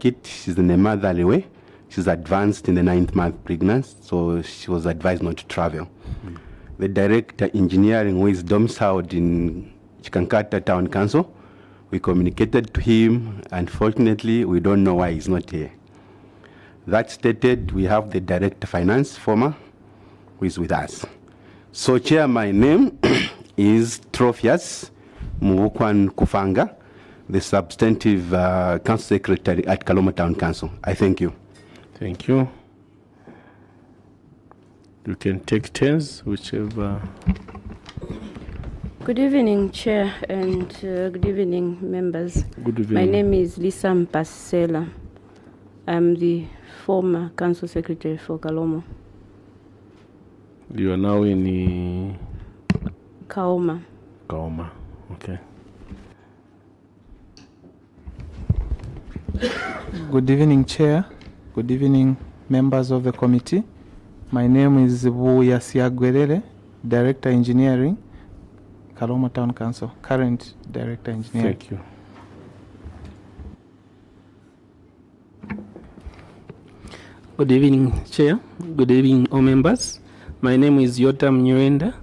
She's in a motherly way. She's advanced in the 9th month pregnancy, so she was advised not to travel. The director engineering, who is domiciled in Chikankata Town Council, we communicated to him. Unfortunately, we don't know why he's not here. That stated, we have the director finance, former, who is with us. So, Chair, my name is Trophius Muvukwan Kufanga, the substantive council secretary at KALOMO Town Council. I thank you. Thank you. You can take turns, whichever. Good evening, Chair, and good evening, members. Good evening. My name is Lisa Mpasela. I'm the former council secretary for KALOMO. You are now in Kaoma. Kaoma. Okay. Good evening, Chair. Good evening, members of the committee. My name is Vuya Siagwerere, Director Engineering, KALOMO Town Council, current Director Engineering. Thank you. Good evening, Chair. Good evening, all members. My name is Yotam Nyurenda,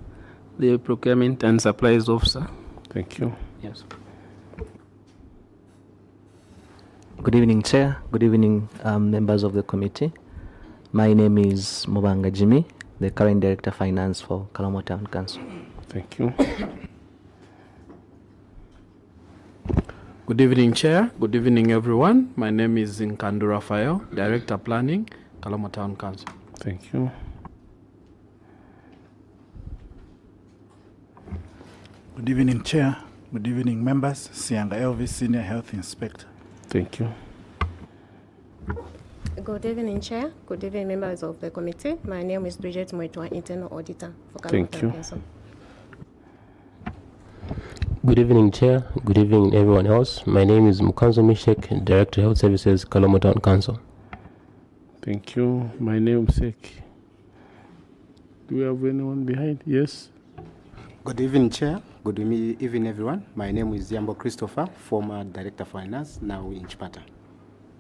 the Procurement and Supplies Officer. Thank you. Yes. Good evening, Chair. Good evening, members of the committee. My name is Mubanga Jimmy, the current Director Finance for KALOMO Town Council. Thank you. Good evening, Chair. Good evening, everyone. My name is Nkandu Raphael, Director Planning, KALOMO Town Council. Thank you. Good evening, Chair. Good evening, members. Sianga Elvis, Senior Health Inspector. Thank you. Good evening, Chair. Good evening, members of the committee. My name is Bridget Moitwa, Internal Auditor for KALOMO Town Council. Good evening, Chair. Good evening, everyone else. My name is Mukanzo Mishek, Director Health Services, KALOMO Town Council. Thank you. My namesake. Do we have anyone behind? Yes. Good evening, Chair. Good evening, everyone. My name is Yambo Christopher, former Director Finance, now in Chipata.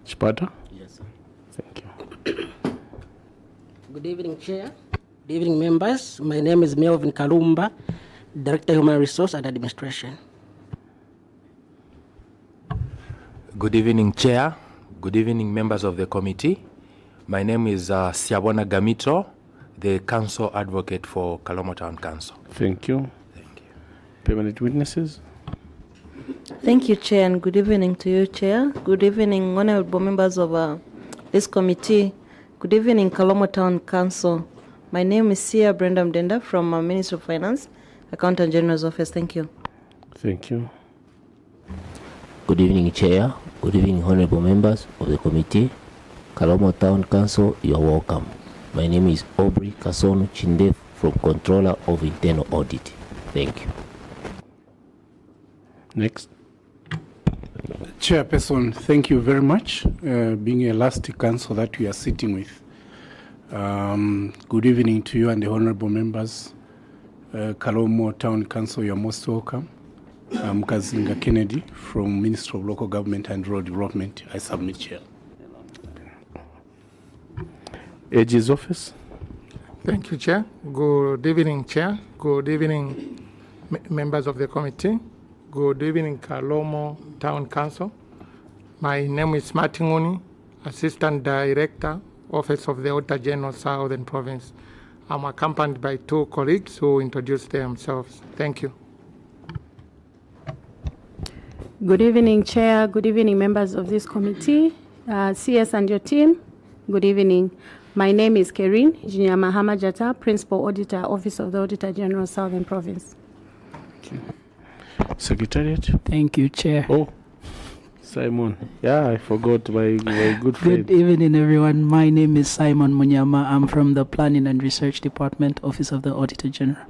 Chipata? Yes, sir. Thank you. Good evening, Chair. Good evening, members. My name is Melvin Kalumba, Director Human Resource and Administration. Good evening, Chair. Good evening, members of the committee. My name is Siabona Gamito, the Council Advocate for KALOMO Town Council. Thank you. Thank you. Permanent witnesses. Thank you, Chair, and good evening to you, Chair. Good evening, honorable members of this committee. Good evening, KALOMO Town Council. My name is Sia Brenda Mdenda from Ministry of Finance, Accountant General's Office. Thank you. Thank you. Good evening, Chair. Good evening, honorable members of the committee. KALOMO Town Council, you are welcome. My name is Aubrey Kasono Chindef from Controller of Internal Audit. Thank you. Next. Chairperson, thank you very much. Being a last council that we are sitting with. Good evening to you and the honorable members. KALOMO Town Council, you're most welcome. I'm Kazinga Kennedy from Ministry of Local Government and Rural Development. I submit, Chair. AG's office. Thank you, Chair. Good evening, Chair. Good evening, members of the committee. Good evening, KALOMO Town Council. My name is Martin Nguni, Assistant Director, Office of the Auditor General, Southern Province. I'm accompanied by two colleagues who introduce themselves. Thank you. Good evening, Chair. Good evening, members of this committee. CS and your team, good evening. My name is Kerin Engineer Mahama Jata, Principal Auditor, Office of the Auditor General, Southern Province. Thank you. Secretariat. Thank you, Chair. Oh, Simon. Yeah, I forgot my good friend. Good evening, everyone. My name is Simon Munyama. I'm from the Planning and Research Department, Office of the Auditor General.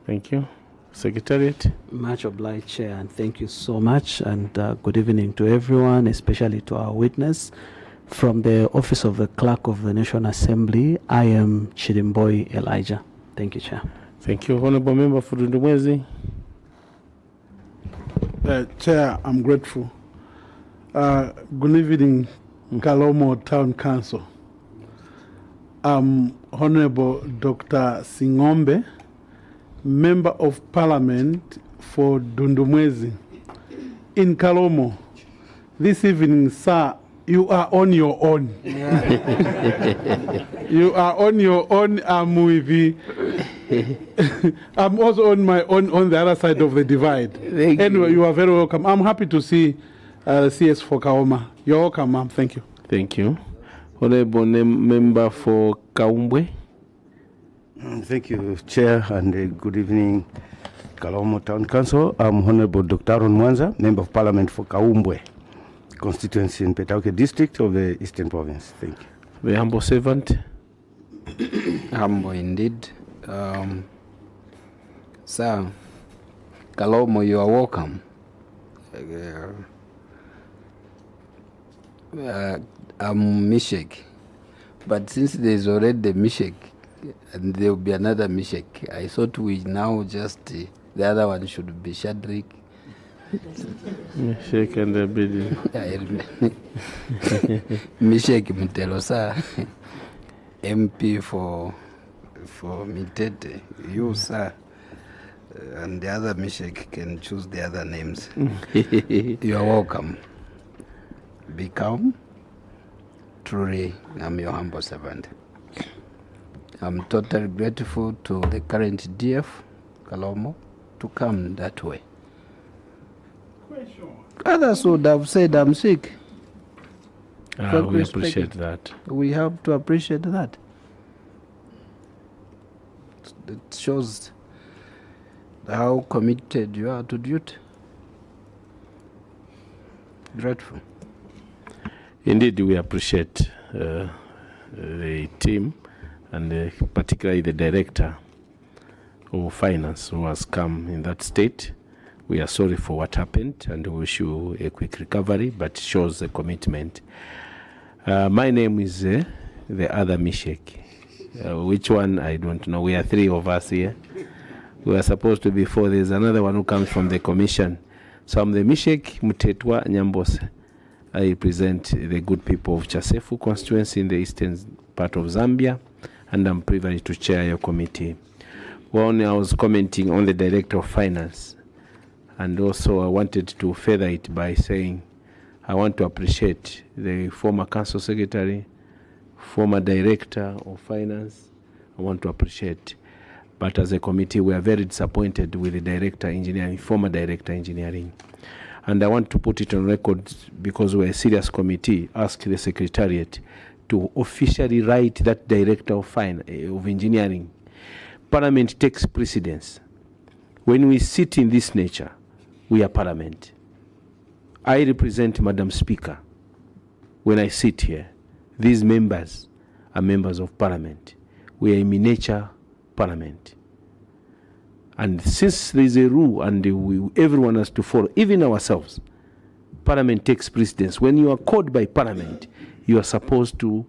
Thank you. Secretariat. Much obliged, Chair, and thank you so much. And good evening to everyone, especially to our witness. From the Office of the Clerk of the National Assembly, I am Chirimboy Elijah. Thank you, Chair. Thank you, Honorable Member for Ndumwezi. Chair, I'm grateful. Good evening, Kalomo Town Council. I'm Honorable Dr. Singombe, Member of Parliament for Dundumwezi in Kalomo. This evening, sir, you are on your own. You are on your own. I'm with the I'm also on my own on the other side of the divide. Anyway, you are very welcome. I'm happy to see CS for Kaoma. You're welcome, ma'am. Thank you. Thank you. Honorable Member for Kaumbwe. Thank you, Chair, and good evening, Kalomo Town Council. I'm Honorable Dr. Aaron Mwanza, Member of Parliament for Kaumbwe constituency in Petauke District of the Eastern Province. Thank you. The humble servant. Humble indeed. Sir, Kalomo, you are welcome. I'm Mishek, but since there is already the Mishek, and there will be another Mishek, I thought we now just the other one should be Shadrach. Mishek and the bidding. Mishek Mtelosa, MP for Mitete, you sir, and the other Mishek can choose the other names. You are welcome. Be calm. Truly, I'm your humble servant. I'm totally grateful to the current DF, Kalomo, to come that way. Others would have said I'm sick. We appreciate that. We have to appreciate that. It shows how committed you are to duty. Grateful. Indeed, we appreciate the team and particularly the Director of Finance who has come in that state. We are sorry for what happened and we wish you a quick recovery, but shows the commitment. My name is the other Mishek. Which one? I don't know. We are three of us here. We are supposed to be four. There's another one who comes from the Commission. So I'm the Mishek Mutetwa Nyambose. I represent the good people of Chasefu constituency in the eastern part of Zambia, and I'm privileged to chair your committee. One, I was commenting on the Director of Finance, and also I wanted to further it by saying I want to appreciate the former Council Secretary, former Director of Finance. I want to appreciate. But as a committee, we are very disappointed with the Director Engineering, former Director Engineering. And I want to put it on record because we're a serious committee, ask the Secretariat to officially write that Director of Engineering. Parliament takes precedence. When we sit in this nature, we are Parliament. I represent Madam Speaker. When I sit here, these members are members of Parliament. We are in miniature Parliament. And since there is a rule and everyone has to follow, even ourselves, Parliament takes precedence. When you are called by Parliament, you are supposed to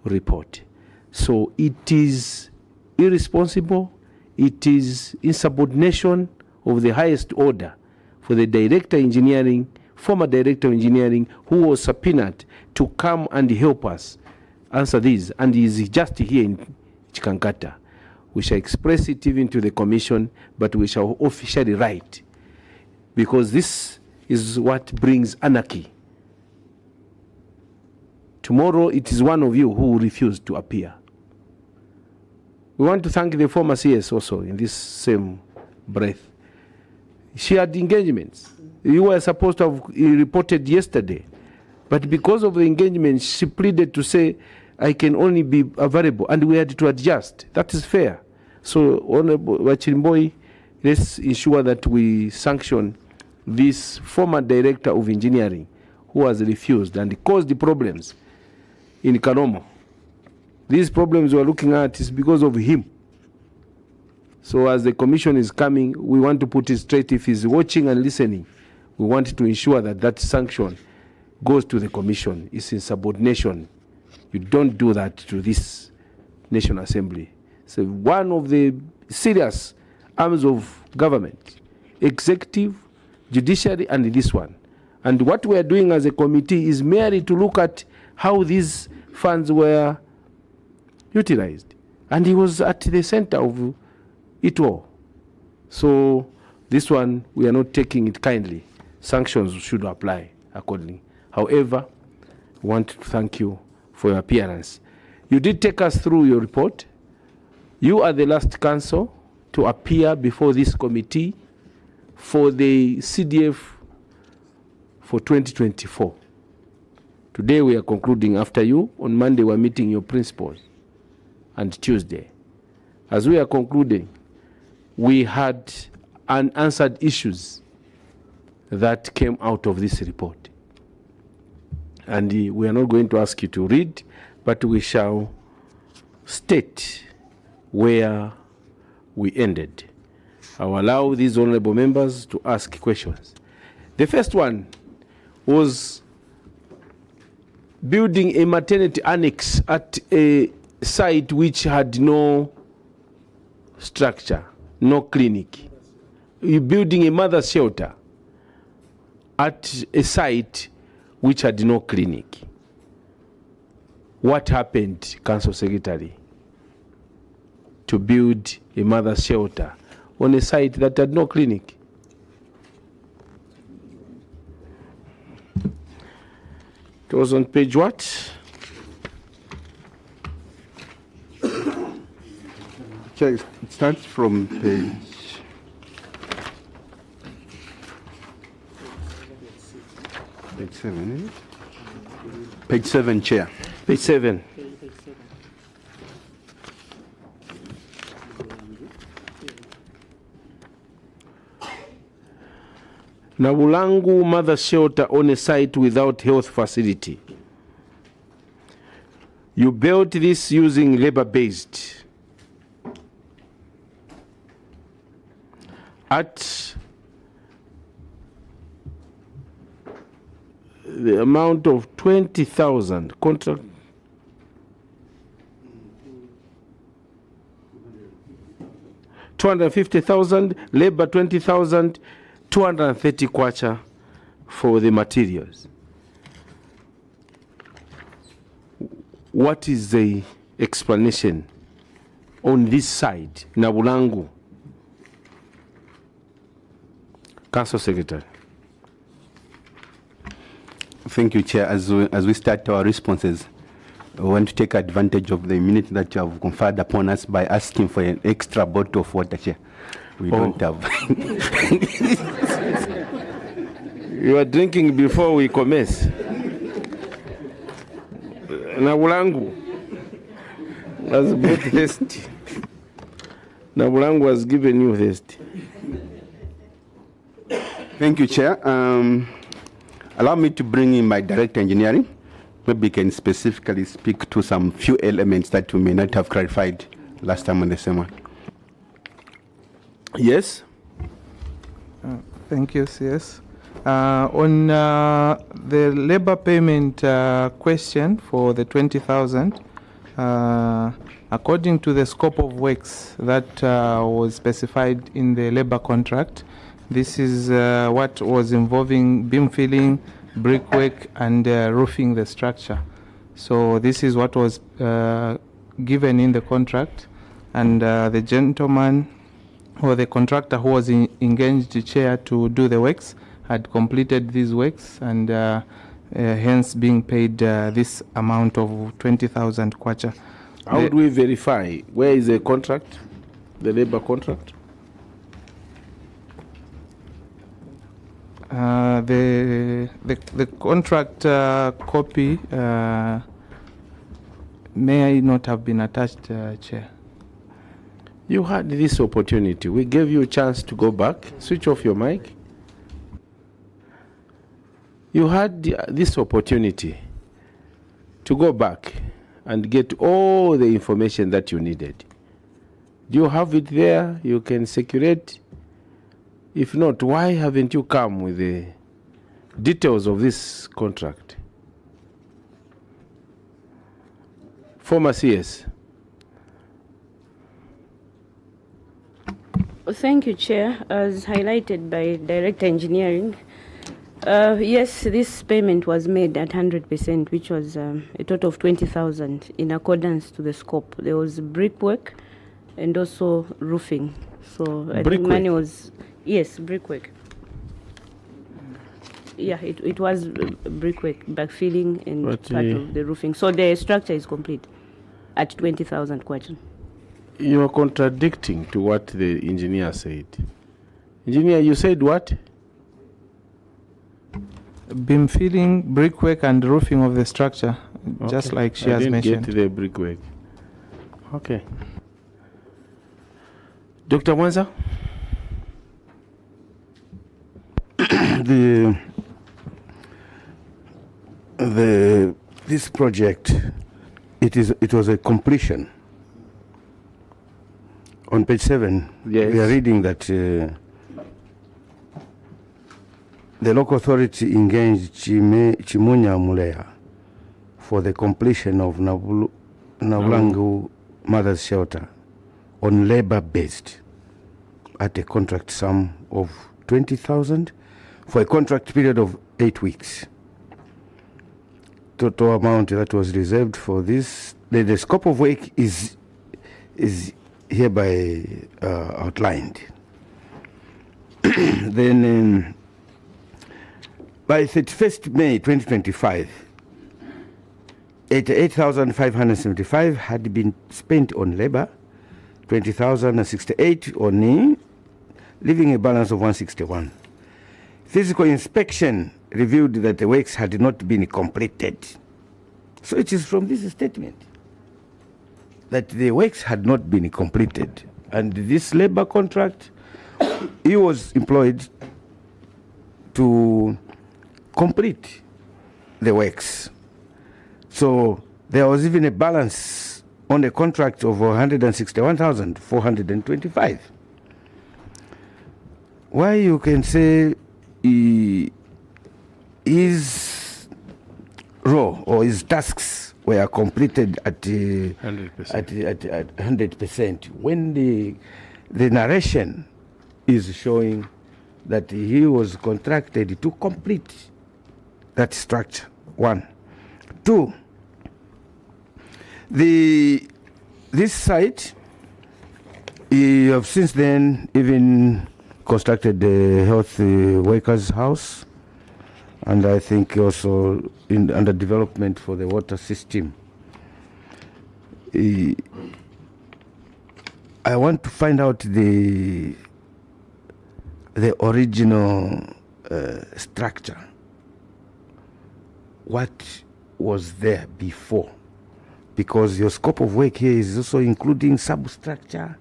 report. So it is irresponsible, it is insubordination of the highest order for the Director Engineering, former Director of Engineering, who was subpoenaed to come and help us answer these, and he is just here in Chikankata. We shall express it even to the Commission, but we shall officially write, because this is what brings anarchy. Tomorrow it is one of you who will refuse to appear. We want to thank the former CS also in this same breath. She had engagements. You were supposed to have reported yesterday, but because of the engagement, she pleaded to say, I can only be available, and we had to adjust. That is fair. So, Honorable Wachirimboy, let's ensure that we sanction this former Director of Engineering who has refused and caused the problems in Kalomo. These problems we are looking at is because of him. So as the Commission is coming, we want to put it straight. If he's watching and listening, we want to ensure that that sanction goes to the Commission. It's insubordination. You don't do that to this National Assembly. So one of the serious arms of government, executive, judiciary, and this one. And what we are doing as a committee is merely to look at how these funds were utilized. And he was at the center of it all. So this one, we are not taking it kindly. Sanctions should apply accordingly. However, I want to thank you for your appearance. You did take us through your report. You are the last council to appear before this committee for the CDF for 2024. Today we are concluding after you. On Monday we are meeting your principals, and Tuesday. As we are concluding, we had unanswered issues that came out of this report. And we are not going to ask you to read, but we shall state where we ended. I will allow these honorable members to ask questions. The first one was building a maternity annex at a site which had no structure, no clinic. You're building a mother's shelter at a site which had no clinic. What happened, Council Secretary, to build a mother's shelter on a site that had no clinic? It was on page what? Chair, it starts from page 7, isn't it? Page 7, Chair. Page 7. Nabulangu mother shelter on a site without health facility. You built this using labor-based. At the amount of 20,000 contract. $250,000, labor 20,000, 230 kwacha for the materials. What is the explanation on this side, Nabulangu? Council Secretary. Thank you, Chair. As we start our responses, we want to take advantage of the minute that you have conferred upon us by asking for an extra bottle of water, Chair. We don't have. You are drinking before we commence. Nabulangu has brought thirst. Nabulangu has given you thirst. Thank you, Chair. Allow me to bring in my Director Engineering. Maybe can specifically speak to some few elements that we may not have clarified last time on the same one. Yes. Thank you, CS. On the labor payment question for the 20,000, according to the scope of works that was specified in the labor contract, this is what was involving beam filling, brickwork, and roofing the structure. So this is what was given in the contract, and the gentleman or the contractor who was engaged the chair to do the works had completed these works, and hence being paid this amount of 20,000 kwacha. How do we verify? Where is the contract, the labor contract? The contract copy may not have been attached, Chair. You had this opportunity. We gave you a chance to go back. Switch off your mic. You had this opportunity to go back and get all the information that you needed. Do you have it there? You can circulate. If not, why haven't you come with the details of this contract? Former CS. Thank you, Chair. As highlighted by Director Engineering, Yes, this payment was made at 100%, which was a total of 20,000 in accordance to the scope. There was brickwork and also roofing. So I think money was, yes, brickwork. Yeah, it was brickwork, backfilling and part of the roofing. So the structure is complete at 20,000 kwacha. You are contradicting to what the engineer said. Engineer, you said what? Beam filling, brickwork, and roofing of the structure, just like she has mentioned. I didn't get the brickwork. Okay. Dr. Mwanza? This project, it was a completion. On page 7, yes, we are reading that the local authority engaged Chimunya Mulea for the completion of Nabulangu Mother's Shelter on labor-based at a contract sum of 20,000 for a contract period of 8 weeks. Total amount that was reserved for this, the scope of work is hereby outlined. Then by 31st May 2025, 88,575 had been spent on labor, 20,068 on leaving a balance of 161. Physical inspection revealed that the works had not been completed. So it is from this statement that the works had not been completed. And this labor contract, he was employed to complete the works. So there was even a balance on the contract of 161,425. Why you can say his role or his tasks were completed at 100% when the narration is showing that he was contracted to complete that structure. 1. 2, this site, you have since then even constructed the health workers house, and I think also under development for the water system. I want to find out the original structure. What was there before? Because your scope of work here is also including substructure.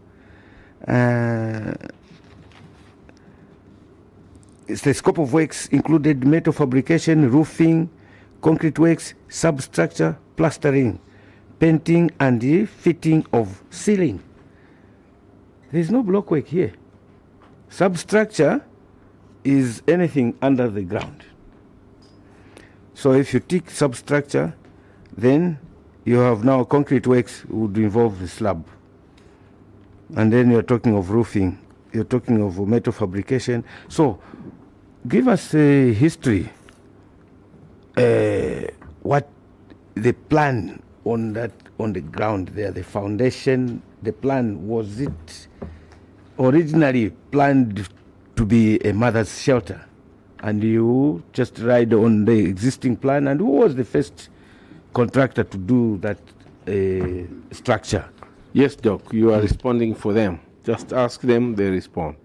The scope of works included metal fabrication, roofing, concrete works, substructure, plastering, painting, and the fitting of ceiling. There is no block work here. Substructure is anything under the ground. So if you tick substructure, then you have now concrete works would involve the slab. And then you're talking of roofing, you're talking of metal fabrication. So give us a history, what the plan on the ground there, the foundation, the plan, was it originally planned to be a mother's shelter? And you just ride on the existing plan? And who was the first contractor to do that structure? Yes, Doc, you are responding for them. Just ask them, they respond.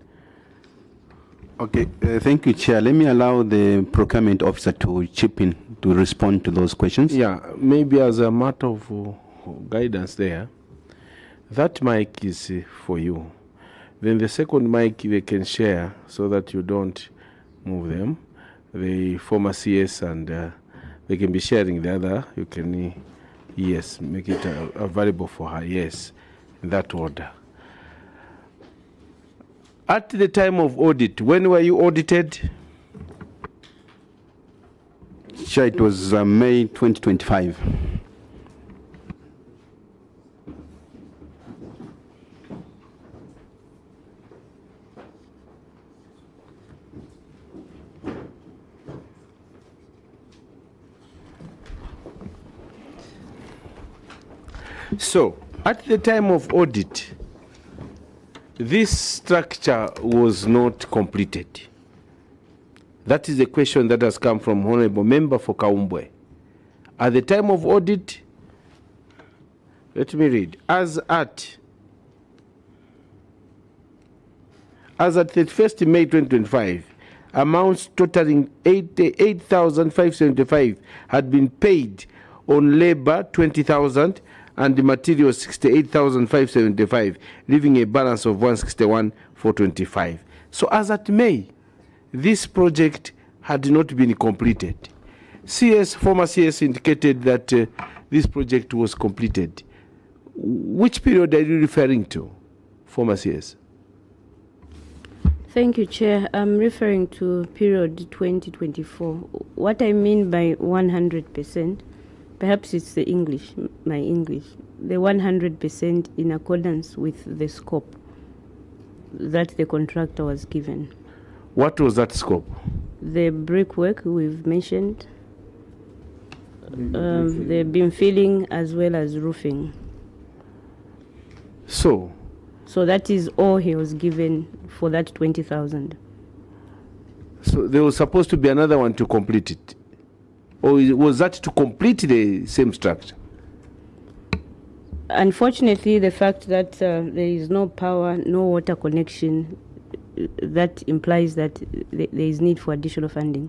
Okay, thank you, Chair. Let me allow the procurement officer to chip in to respond to those questions. Yeah, maybe as a matter of guidance there, that mic is for you. Then the second mic they can share so that you don't move them. The former CS and they can be sharing the other. You can, yes, make it available for her, yes, in that order. At the time of audit, when were you audited? Sure, it was May 2025. So, at the time of audit, this structure was not completed. That is the question that has come from Honorable Member for Kaumbwe. At the time of audit, let me read, as at 31st May 2025, amounts totaling 88,575 had been paid on labor 20,000 and the materials 68,575, leaving a balance of 161,425. So as at May, this project had not been completed. Former CS indicated that this project was completed. Which period are you referring to, former CS? Thank you, Chair. I'm referring to period 2024. What I mean by 100%, perhaps it's the English, my English, the 100% in accordance with the scope that the contractor was given. What was that scope? The brickwork we've mentioned, the beam filling as well as roofing. So that is all he was given for that 20,000. So there was supposed to be another one to complete it? Or was that to complete the same structure? Unfortunately, the fact that there is no power, no water connection, that implies that there is need for additional funding.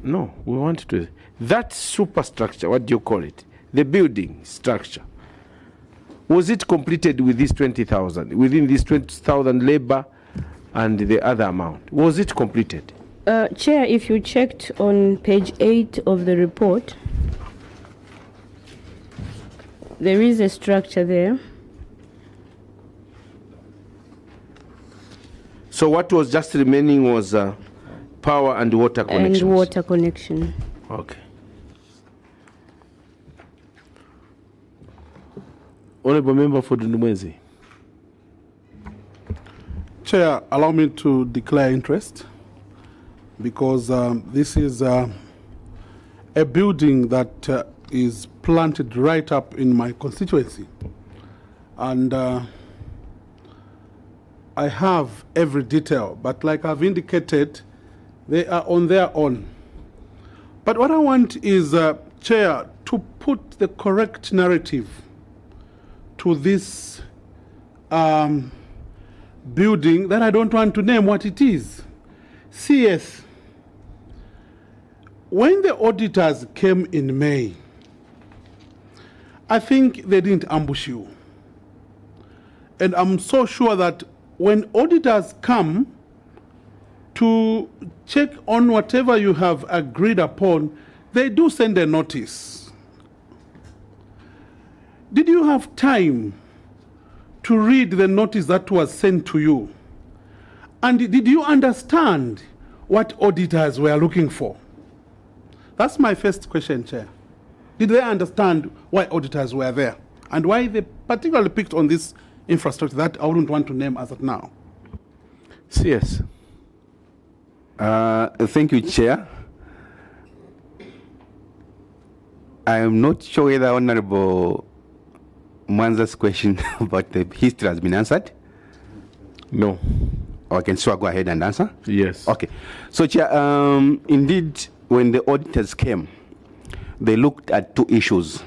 No, we want to. That superstructure, what do you call it? The building structure. Was it completed with this 20,000, within this 20,000 labor and the other amount? Was it completed? Chair, if you checked on page 8 of the report, there is a structure there. So what was just remaining was power and water connections? And water connection. Okay. Honorable Member for Dundumwezi. Chair, allow me to declare interest because this is a building that is planted right up in my constituency. And I have every detail, but like I've indicated, they are on their own. But what I want is, Chair, to put the correct narrative to this building that I don't want to name what it is. CS, when the auditors came in May, I think they didn't ambush you. And I'm so sure that when auditors come to check on whatever you have agreed upon, they do send a notice. Did you have time to read the notice that was sent to you? And did you understand what auditors were looking for? That's my first question, Chair. Did they understand why auditors were there and why they particularly picked on this infrastructure that I wouldn't want to name as of now? Yes. Thank you, Chair. I am not sure whether Honorable Mwanza's question about the history has been answered. No. Okay, so I'll go ahead and answer? Yes. Okay. So, Chair, indeed, when the auditors came, they looked at two issues.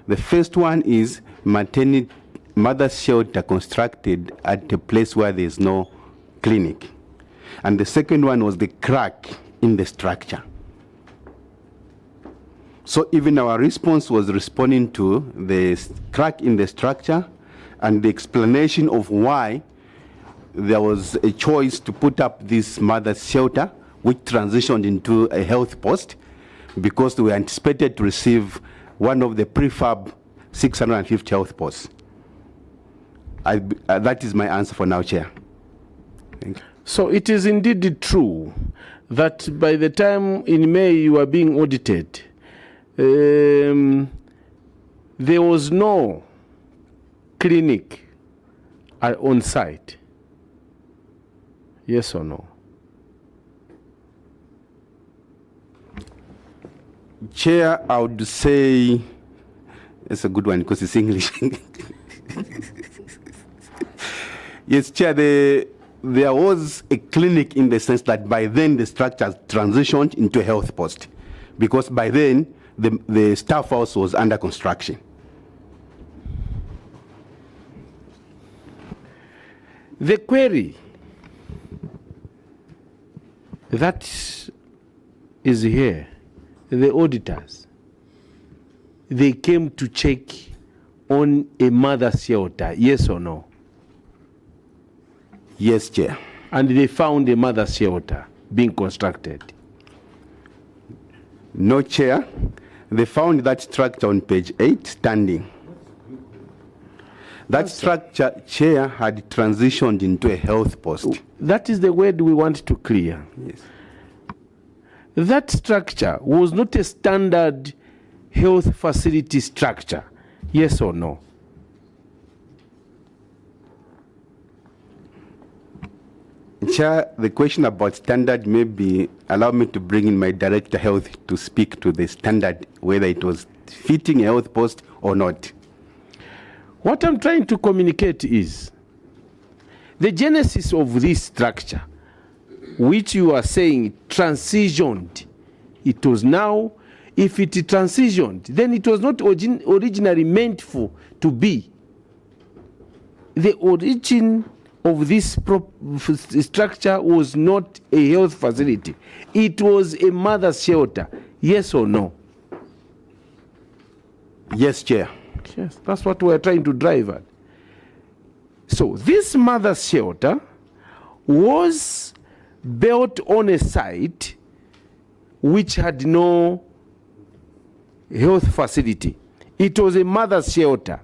The first one is maternity mother shelter constructed at a place where there is no clinic. And the second one was the crack in the structure. So even our response was responding to the crack in the structure and the explanation of why there was a choice to put up this mother's shelter, which transitioned into a health post, because we anticipated to receive one of the prefab 650 health posts. That is my answer for now, Chair. Thank you. So it is indeed true that by the time in May you were being audited, there was no clinic on site. Yes or no? Chair, I would say It's a good one because it's English. Yes, Chair, there was a clinic in the sense that by then the structure has transitioned into a health post, because by then the staff house was under construction. The query that is here, the auditors, they came to check on a mother shelter, yes or no? Yes, Chair. And they found a mother shelter being constructed? No, Chair. They found that structure on page 8 standing. That structure, Chair, had transitioned into a health post. That is the word we want to clear. Yes. That structure was not a standard health facility structure, yes or no? Chair, the question about standard, maybe allow me to bring in my Director Health to speak to the standard, whether it was fitting a health post or not. What I'm trying to communicate is the genesis of this structure, which you are saying transitioned. It was now, if it transitioned, then it was not originally meant to be. The origin of this structure was not a health facility. It was a mother shelter. Yes or no? Yes, Chair. Yes, that's what we're trying to drive at. So this mother shelter was built on a site which had no health facility. It was a mother shelter.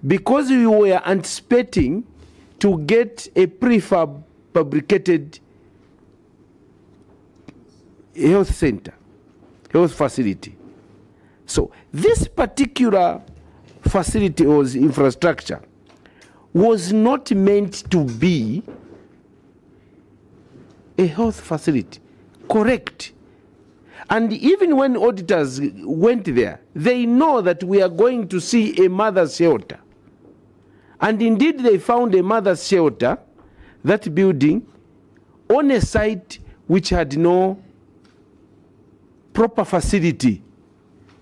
Because we were anticipating to get a prefabricated health center, health facility. So this particular facility or infrastructure was not meant to be a health facility. Correct. And even when auditors went there, they know that we are going to see a mother shelter. And indeed they found a mother shelter, that building, on a site which had no proper facility.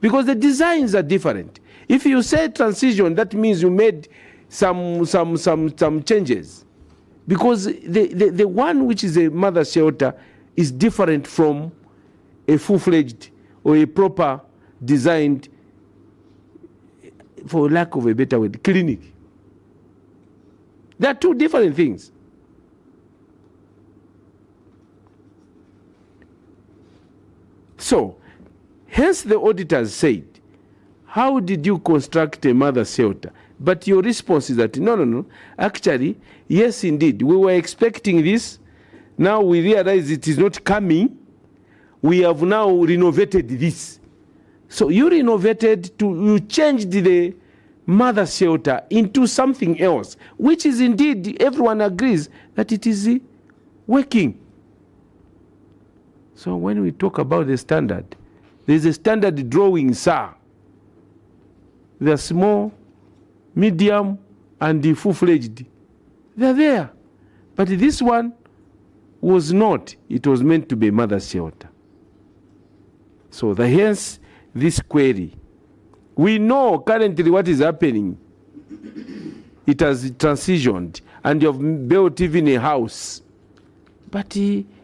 Because the designs are different. If you say transition, that means you made some changes. Because the one which is a mother shelter is different from a full-fledged or a proper designed, for lack of a better word, clinic. They are two different things. So, hence the auditors said, how did you construct a mother shelter? But your response is that, no. Actually, yes, indeed, we were expecting this. Now we realize it is not coming. We have now renovated this. So you you changed the mother shelter into something else, which is indeed, everyone agrees that it is working. So when we talk about the standard, there is a standard drawing, sir. They're small, medium, and the full-fledged. They're there. But this one was not. It was meant to be a mother shelter. So hence this query. We know currently what is happening. It has transitioned, and you have built even a house. But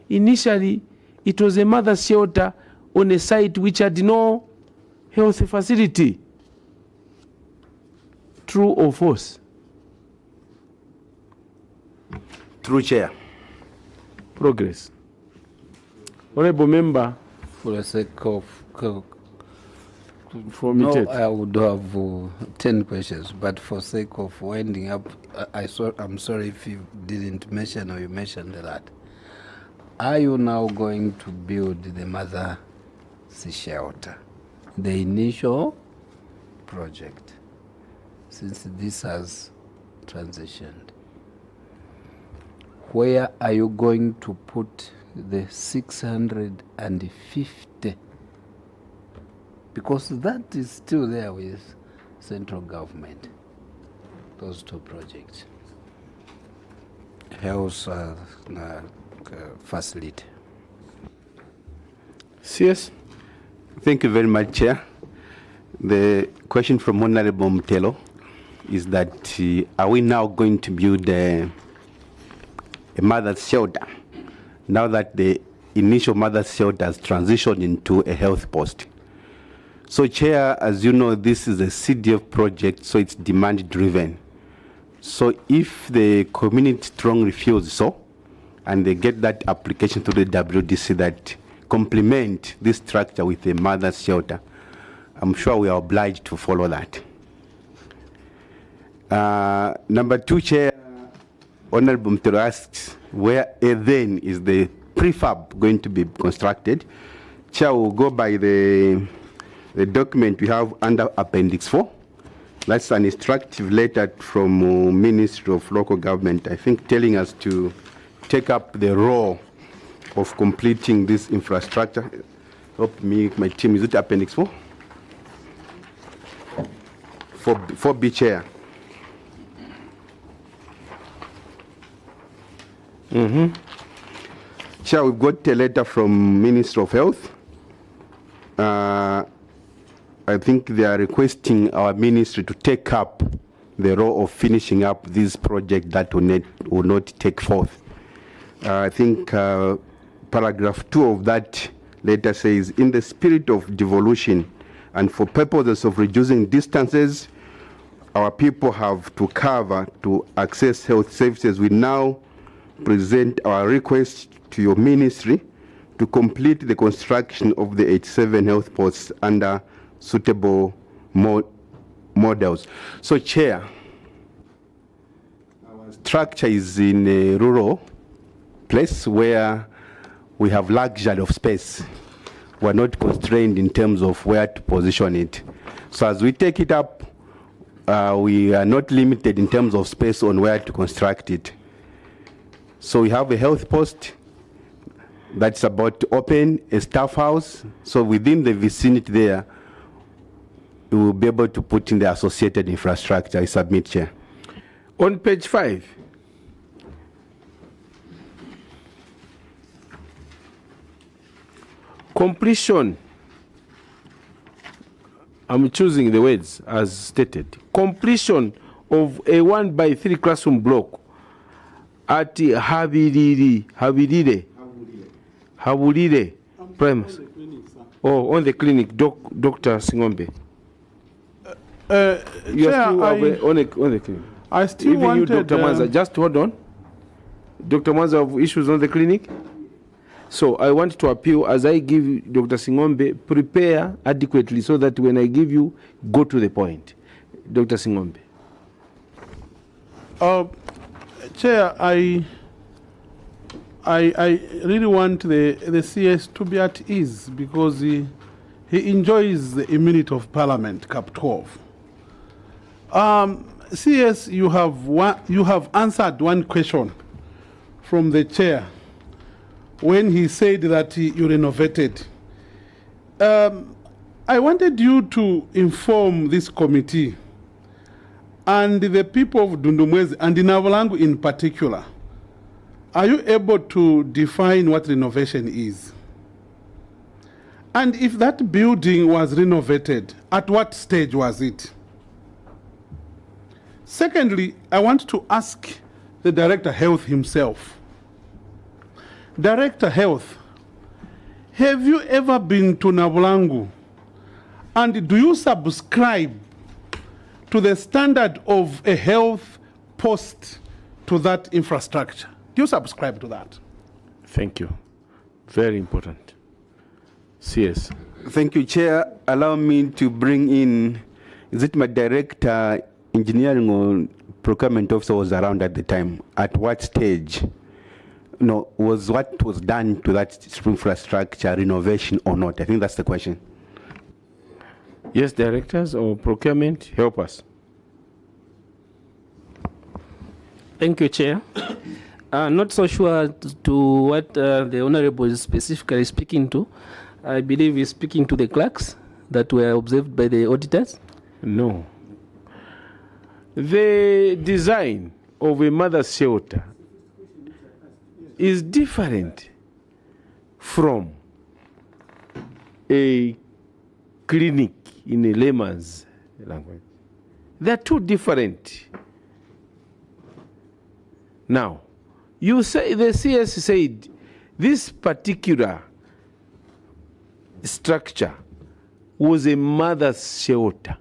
initially, it was a mother shelter on a site which had no health facility. True or false? True, Chair. Progress. Honorable Member. For the sake of No, I would have 10 questions, but for sake of winding up, I'm sorry if you didn't mention or you mentioned a lot. Are you now going to build the mother shelter, the initial project, since this has transitioned? Where are you going to put the 650 because that is still there with central government, those two projects. Health facility. CS. Thank you very much, Chair. The question from Honorable Mtelo is that are we now going to build a mother's shelter now that the initial mother's shelter has transitioned into a health post? So, Chair, as you know, this is a CDF project, so it's demand driven. So if the community strongly feels so, and they get that application to the WDC that complement this structure with a mother's shelter, I'm sure we are obliged to follow that. Number 2, Chair, Honorable Mtero asks, where then is the prefab going to be constructed? Chair, will go by the document we have under Appendix 4. That's an instructive letter from Ministry of Local Government, I think, telling us to take up the role of completing this infrastructure. Help me, my team, is it Appendix 4? 4B, Chair. Chair, we've got a letter from Ministry of Health. I think they are requesting our ministry to take up the role of finishing up this project that will not take forth. I think paragraph 2 of that letter says, in the spirit of devolution and for purposes of reducing distances our people have to cover to access health services, we now present our request to your ministry to complete the construction of the 87 health posts under suitable models. So, Chair, our structure is in a rural place where we have luxury of space. We're not constrained in terms of where to position it. So as we take it up, we are not limited in terms of space on where to construct it. So we have a health post that's about to open, a staff house. So within the vicinity there, we will be able to put in the associated infrastructure. I submit, Chair. On page 5, completion, I'm choosing the words as stated, completion of a 1x3 classroom block at Habirire premise. Oh, on the clinic, Dr. Singombe. You Chair, on the clinic. I still even wanted... you, Dr. Mwanza, just hold on. Dr. Mwanza have issues on the clinic. So I want to appeal, as I give you, Dr. Singombe, prepare adequately so that when I give you, go to the point. Dr. Singombe. Chair, I really want the CS to be at ease because he enjoys the immunity of Parliament, Cap 12. CS, you have answered one question from the chair when he said that you renovated. I wanted you to inform this committee and the people of Dundumwezi and in our language in particular, are you able to define what renovation is? And if that building was renovated, at what stage was it? Secondly, I want to ask the Director Health himself. Director Health, have you ever been to Nabulangu? And do you subscribe to the standard of a health post to that infrastructure? Do you subscribe to that? Thank you. Very important. CS. Thank you, Chair. Allow me to bring in, is it my Director Engineering or Procurement Officer was around at the time? At what stage? No, was what was done to that infrastructure renovation or not? I think that's the question. Yes, directors or procurement, help us. Thank you, Chair. Not so sure to what the Honorable is specifically speaking to. I believe he's speaking to the clerks. that were observed by the auditors? No. The design of a mother's shelter is different from a clinic in a layman's language. They're two different. Now, you say the CS said this particular structure was a mother's shelter.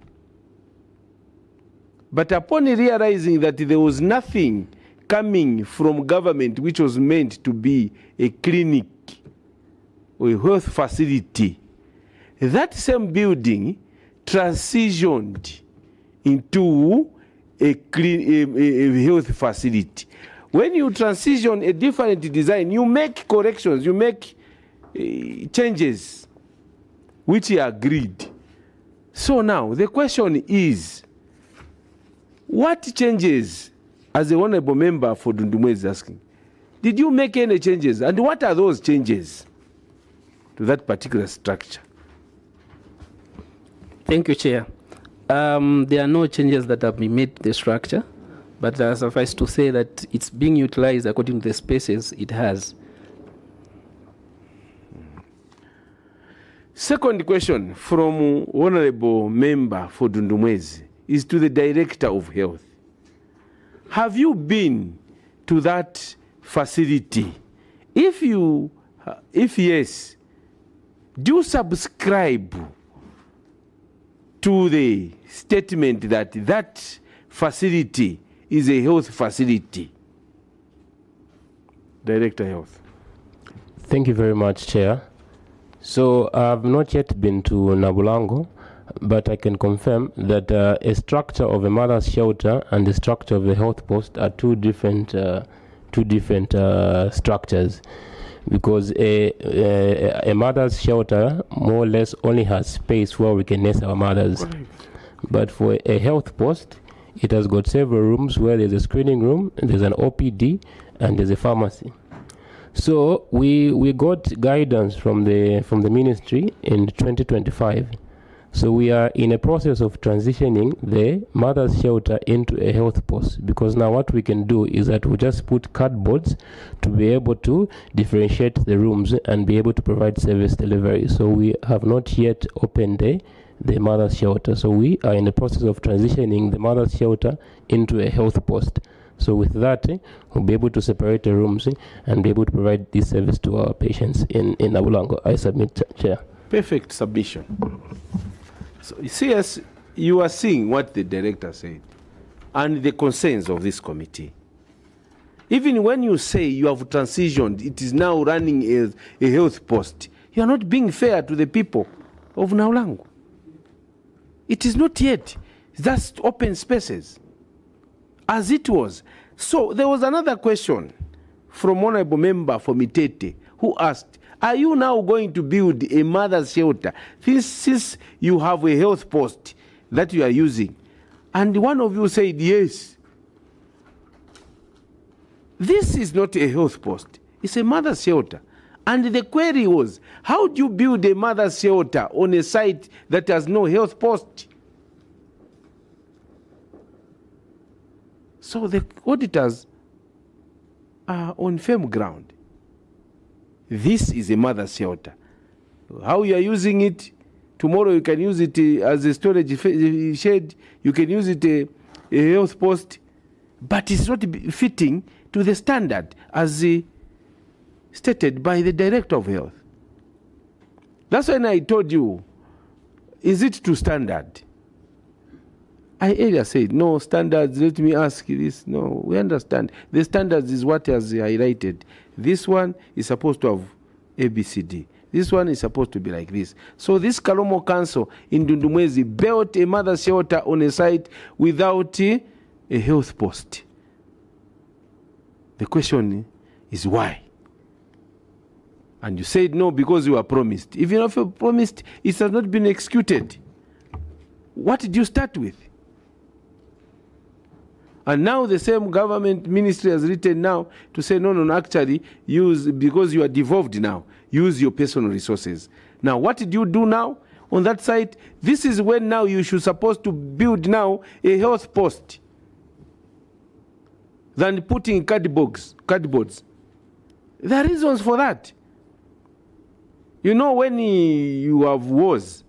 But upon realizing that there was nothing coming from government which was meant to be a clinic or a health facility, that same building transitioned into a health facility. When you transition a different design, you make corrections, you make changes which are agreed. So now the question is, what changes, as the honorable member for Dundumwe is asking, did you make any changes, and what are those changes to that particular structure? Thank you, Chair. There are no changes that have been made to the structure, but suffice to say that it's being utilized according to the spaces it has. Second question from honorable member for Dundumwezi is to the Director of Health. Have you been to that facility? If yes, do you subscribe to the statement that that facility is a health facility? Director Health. Thank you very much, Chair. So I've not yet been to Nabulango, but I can confirm that a structure of a mother's shelter and the structure of the health post are two different structures, because a mother's shelter more or less only has space where we can nurse our mothers. Right. But for a health post, it has got several rooms where there's a screening room, there's an OPD, and there's a pharmacy. So we got guidance from the ministry in 2025. So we are in a process of transitioning the mother's shelter into a health post, because now what we can do is that we just put cardboards to be able to differentiate the rooms and be able to provide service delivery. So we have not yet opened the mother's shelter. So we are in the process of transitioning the mother's shelter into a health post. So with that, we'll be able to separate the rooms and be able to provide this service to our patients in Nabulango. I submit, Chair. Perfect submission. So you see, as you are seeing what the director said and the concerns of this committee. Even when you say you have transitioned, it is now running as a health post, you are not being fair to the people of Nabulango. It is not yet just open spaces as it was. So there was another question from honorable member for Mitete who asked, are you now going to build a mother's shelter since you have a health post that you are using? And one of you said yes. This is not a health post, it's a mother's shelter. And the query was, how do you build a mother's shelter on a site that has no health post? So the auditors are on firm ground. This is a mother's shelter. How you are using it, tomorrow you can use it as a storage shed, you can use it a health post, but it's not fitting to the standard as stated by the Director of Health. That's when I told you, is it to standard? I earlier said, no standards, let me ask you this. No, we understand. The standards is what has highlighted. This one is supposed to have ABCD. This one is supposed to be like this. So this Kalomo Council in Dundumwezi built a mother shelter on a site without a health post. The question is why? And you said no because you were promised. Even if you promised, it has not been executed. What did you start with? And now the same government ministry has written now to say, no, actually, use, because you are devolved now, use your personal resources. Now, what did you do now? on that site. This is when now you should supposed to build now a health post than putting cardboards. There are reasons for that. You know, when you have wars,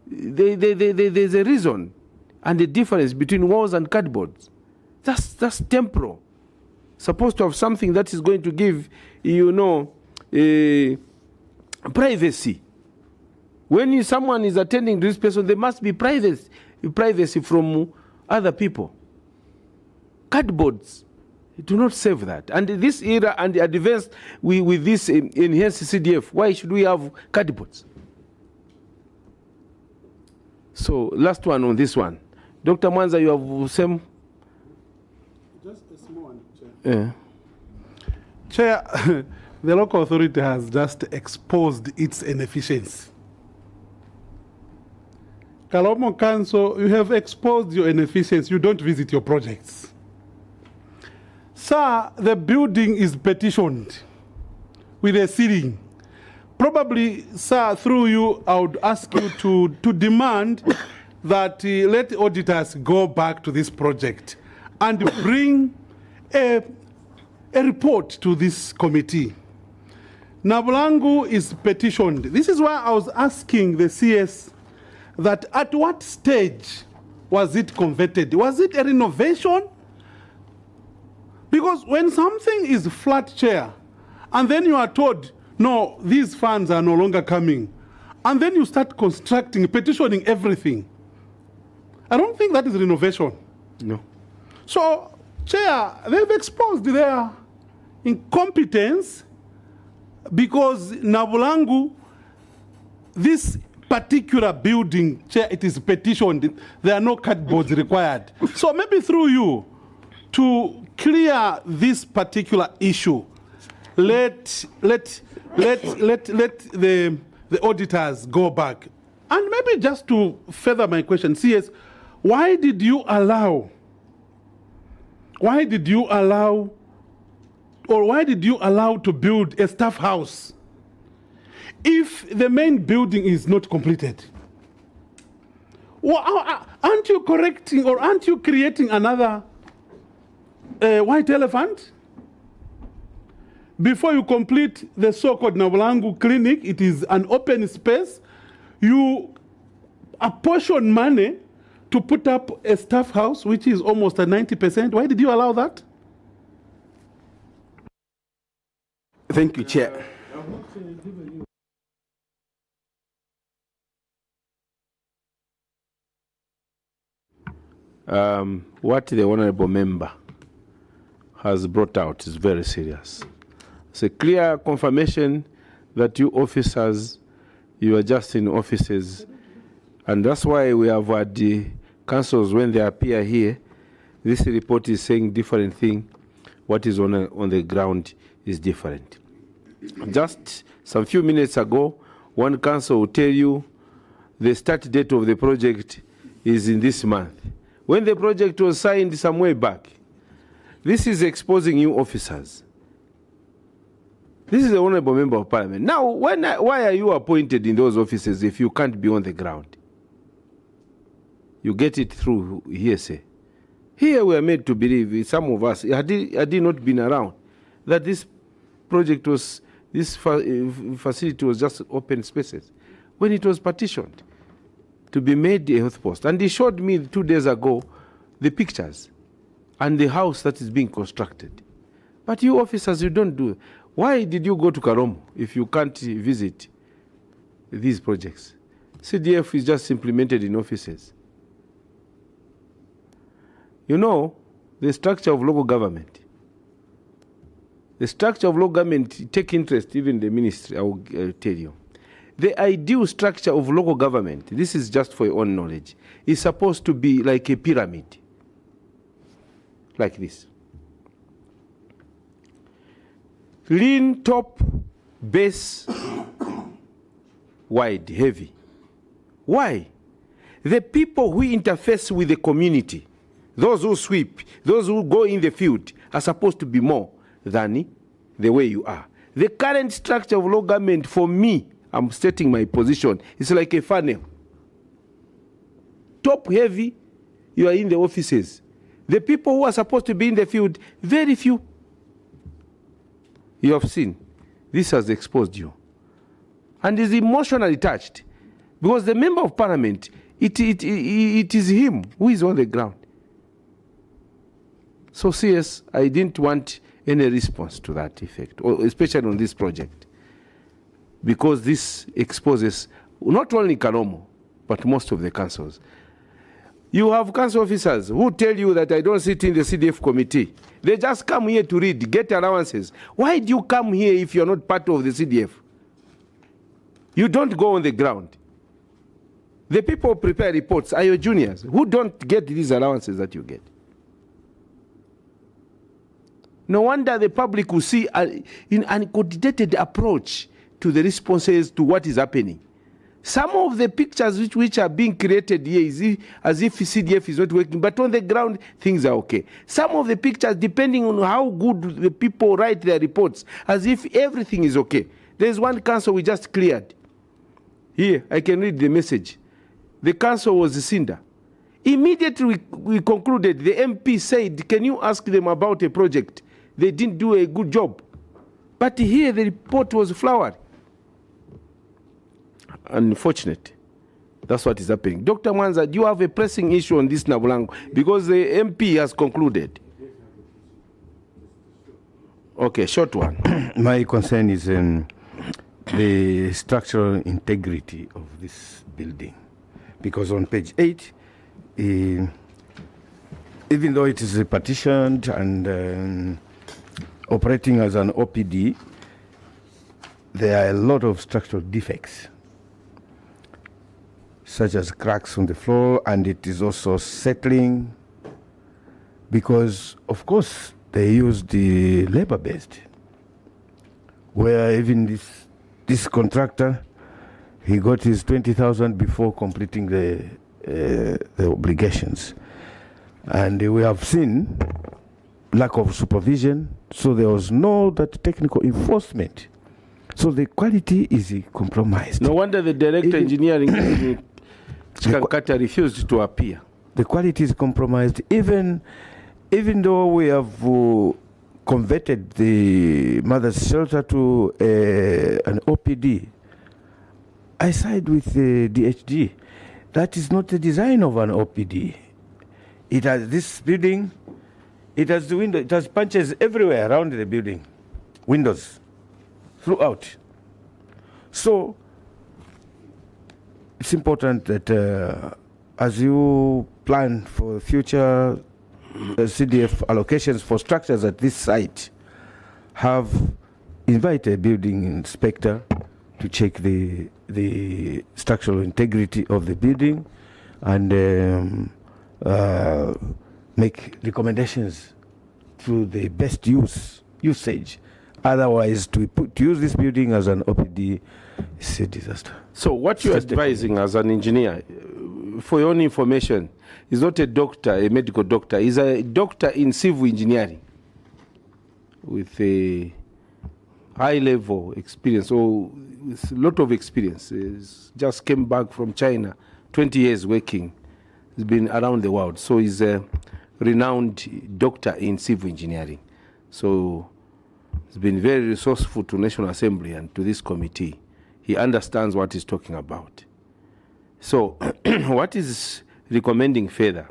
there's a reason and the difference between walls and cardboards. That's temporal. Supposed to have something that is going to give, you know, privacy. When someone is attending to this person, there must be privacy from other people. Cardboards do not save that. And this era and the advanced with this enhanced CDF, why should we have cardboards? So last one on this one. Dr. Mwanza, you have same? Just a small one, Chair. Yeah. Chair, the local authority has just exposed its inefficiency. Kalomo Council, you have exposed your inefficiency. You don't visit your projects. Sir, the building is petitioned with a ceiling. Probably, sir, through you, I would ask you to demand that let auditors go back to this project and bring a report to this committee. Nabulangu is petitioned. This is why I was asking the CS that at what stage was it converted? Was it a renovation? Because when something is flat, Chair, and then you are told, no, these funds are no longer coming, and then you start constructing, petitioning everything, I don't think that is renovation. No. So, Chair, they've exposed their incompetence because Nabulangu, this particular building, Chair, it is petitioned. There are no cardboards required. So maybe through you, to clear this particular issue, let the auditors go back. And maybe just to further my question, CS, why did you allow to build a staff house if the main building is not completed? Well, aren't you correcting or aren't you creating another white elephant? Before you complete the so-called Nabulangu clinic, it is an open space. You apportion money to put up a staff house, which is almost at 90%. Why did you allow that? Thank you, Chair. What the honorable member has brought out is very serious. It's a clear confirmation that you officers, you are just in offices, and that's why we have had the councils when they appear here. This report is saying different thing. What is on the ground is different. Just some few minutes ago, one council will tell you the start date of the project is in this month, when the project was signed some way back. This is exposing you officers. This is the honorable member of parliament. Now, why are you appointed in those offices if you can't be on the ground? You get it through hearsay. Here we are made to believe, some of us, had he not been around, that this project was, this facility was just open spaces, when it was partitioned to be made a health post. And he showed me 2 days ago the pictures and the house that is being constructed. But you officers, you don't do it. Why did you go to KALOMO if you can't visit these projects? CDF is just implemented in offices. You know, the structure of local government. The structure of local government take interest, even the ministry, I will tell you. The ideal structure of local government, this is just for your own knowledge, is supposed to be like a pyramid. Like this. Lean top, base, wide, heavy. Why? The people who interface with the community, those who sweep, those who go in the field, are supposed to be more than the way you are. The current structure of local government, for me, I'm stating my position, it's like a funnel. top heavy, you are in the offices. The people who are supposed to be in the field, very few. You have seen. This has exposed you. And is emotionally touched. Because the member of parliament, it is him who is on the ground. So CS, I didn't want any response to that effect, or especially on this project. Because this exposes not only Kalomo, but most of the councils. You have council officers who tell you that I don't sit in the CDF committee. They just come here to read, get allowances. Why do you come here if you're not part of the CDF? You don't go on the ground. The people who prepare reports are your juniors who don't get these allowances that you get. No wonder the public will see an uncoordinated approach to the responses to what is happening. Some of the pictures which are being created here is as if CDF is not working, but on the ground, things are okay. Some of the pictures, depending on how good the people write their reports, as if everything is okay. There's one council we just cleared. Here, I can read the message. The council was Cinder. Immediately we concluded, the MP said, can you ask them about a project? They didn't do a good job. But here the report was flowered. Unfortunate. That's what is happening. Dr. Mwanza, do you have a pressing issue on this Nabulango? Because the MP has concluded. Okay, short one. My concern is the structural integrity of this building. Because on page 8, even though it is partitioned and operating as an OPD, there are a lot of structural defects, such as cracks on the floor, and it is also settling because, of course, they use the labor-based, where even this contractor, he got his 20,000 before completing the obligations. And we have seen lack of supervision, so there was no that technical enforcement. So the quality is compromised. No wonder the director engineering Chikankata refused to appear. The quality is compromised, even though we have converted the mother's shelter to an OPD. I side with the DHG. That is not the design of an OPD. It has this building, it has the window, it has punches everywhere around the building, windows throughout. So it's important that as you plan for future CDF allocations for structures at this site, invite a building inspector to check the structural integrity of the building and make recommendations to the best usage. Otherwise, to use this building as an OPD is a disaster. So what you're advising as an engineer, for your own information, is not a doctor, a medical doctor. He's a doctor in civil engineering with a high-level experience, or with a lot of experience. He's just came back from China, 20 years working. He's been around the world. So he's a renowned doctor in civil engineering. So he's been very resourceful to National Assembly and to this committee. He understands what he's talking about. So what is recommending further,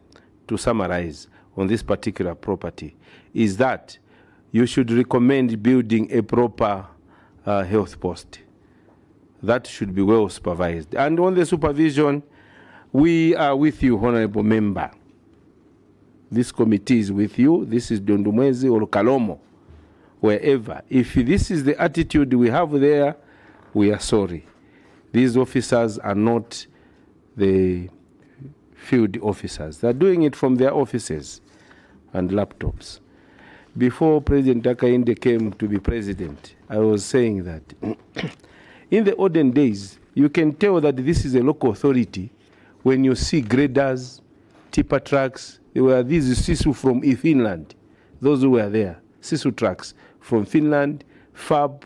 to summarize on this particular property, is that you should recommend building a proper health post. That should be well supervised. And on the supervision, we are with you, Honorable Member. This committee is with you. This is Dondumwezi or Kalomo, wherever. If this is the attitude we have there, we are sorry. These officers are not the field officers. They're doing it from their offices and laptops. Before President Hakainde came to be president, I was saying that in the olden days, you can tell that this is a local authority when you see graders, tipper trucks. There were these Sisu from Finland, those who were there, Sisu trucks from Finland, FAB.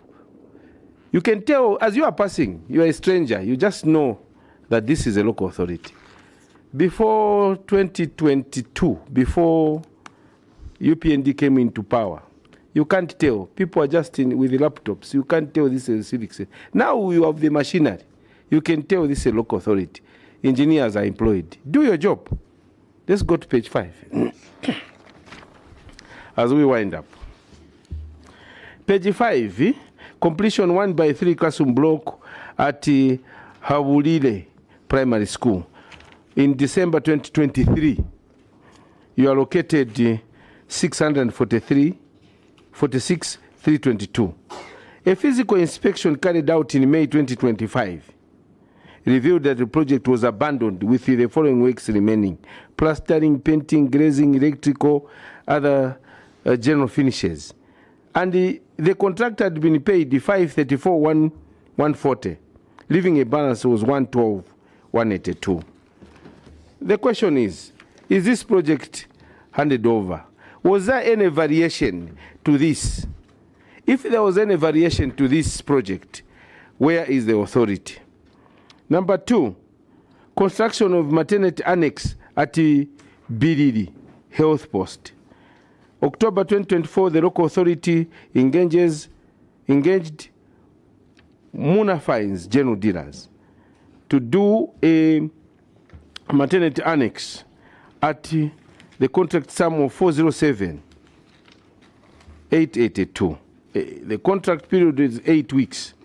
You can tell as you are passing, you are a stranger, you just know that this is a local authority. before 2022, before UPND came into power, you can't tell. People are just with the laptops. You can't tell this is a civic center. Now you have the machinery. You can tell this is a local authority. Engineers are employed. Do your job. Let's go to page 5. As we wind up. Page 5, completion 1/3 classroom block at Habulile Primary School. In December 2023, you allocated 646,322. A physical inspection carried out in May 2025 revealed that the project was abandoned with the following works remaining: plastering, painting, glazing, electrical, other general finishes. And the contractor had been paid 534,140, leaving a balance was 112,182. The question is this project handed over? Was there any variation to this? If there was any variation to this project, where is the authority? Number 2, construction of maternity annex at Biriri Health Post. October 2024, the local authority engaged Muna Fines general dealers to do a maternity annex at the contract sum of 407,882. The contract period is 8 weeks.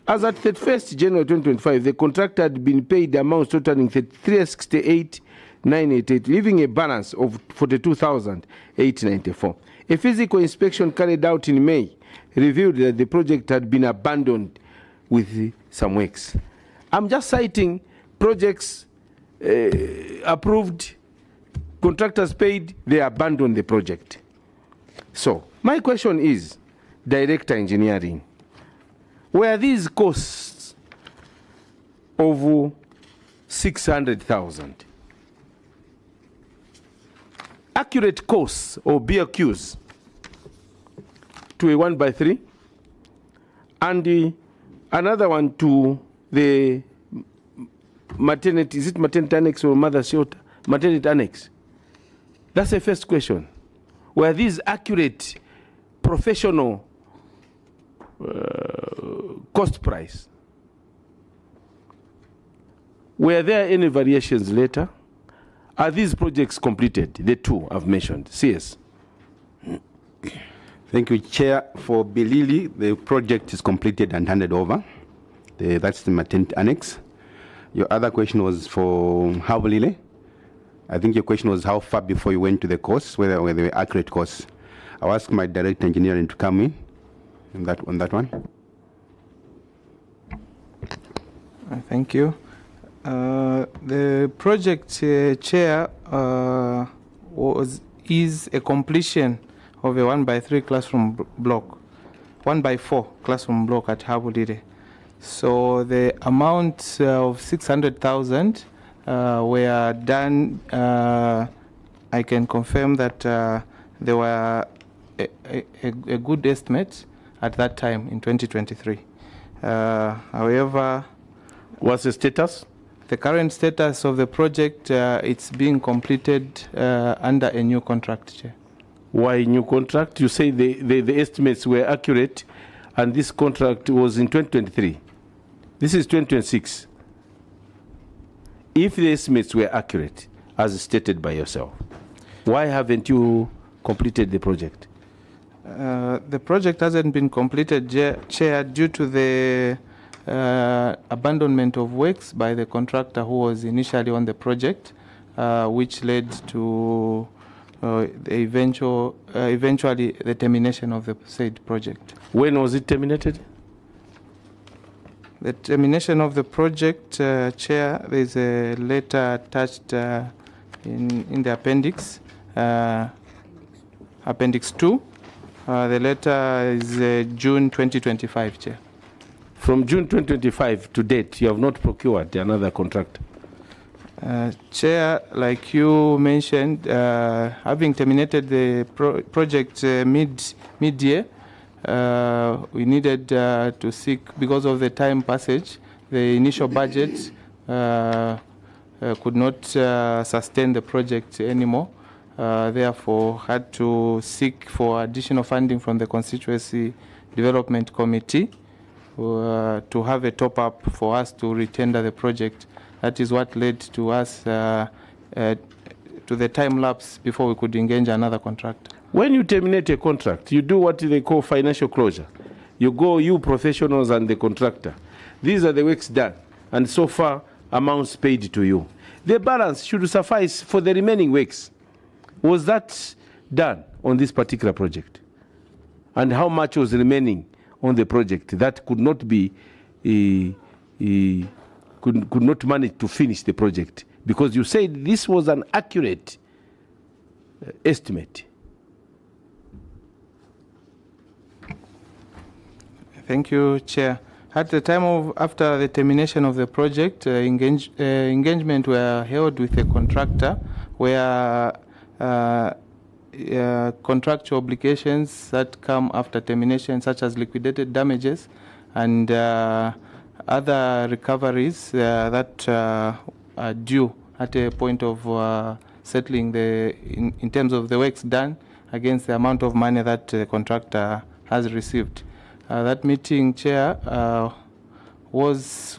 As at 31st January 2025, the contractor had been paid the amounts totaling 368,988, leaving a balance of 42,894. A physical inspection carried out in May revealed that the project had been abandoned with some works. I'm just citing projects approved, contractors paid, they abandoned the project. So my question is, Director Engineering, were these costs of 600,000 accurate costs or BOQs to a 1/3, and another one to the maternity, is it maternity annex or mother shelter? Maternity annex. That's the first question. Were these accurate, professional cost price? Were there any variations later? Are these projects completed? The two I've mentioned. CS. Thank you, Chair. For Bilili, the project is completed and handed over. That's the maternity annex. Your other question was for Habulile. I think your question was how far before you went to the costs, whether they were accurate costs. I'll ask my Director Engineering to come in on that one. Thank you. The project, Chair, is a completion of a 1/3 classroom block, 1/4 classroom block at Habulile. So the amount of 600,000 were done. I can confirm that there were a good estimate at that time in 2023. However, what's the status? The current status of the project, it's being completed under a new contract, Chair. Why new contract? You say the estimates were accurate, and this contract was in 2023. This is 2026. If the estimates were accurate, as stated by yourself, why haven't you completed the project? The project hasn't been completed, Chair, due to the abandonment of works by the contractor who was initially on the project, which led to eventually the termination of the said project. When was it terminated? The termination of the project, Chair, there's a letter attached in the appendix, Appendix 2. The letter is June 2025, Chair. From June 2025 to date, you have not procured another contractor? Chair, like you mentioned, having terminated the project mid-year, we needed to seek, because of the time passage, the initial budget could not sustain the project anymore. Therefore, had to seek for additional funding from the Constituency Development Committee to have a top-up for us to retender the project. That is what led to us to the time lapse before we could engage another contractor. When you terminate a contract, you do what they call financial closure. You go, you professionals and the contractor. These are the works done, and so far, amounts paid to you. The balance should suffice for the remaining works. Was that done on this particular project? And how much was remaining on the project that could not be, could not manage to finish the project? Because you said this was an accurate estimate. Thank you, Chair. At the time of, after the termination of the project, engagement were held with a contractor where contractual obligations that come after termination, such as liquidated damages and other recoveries that are due at a point of settling in terms of the works done against the amount of money that the contractor has received. That meeting, Chair, was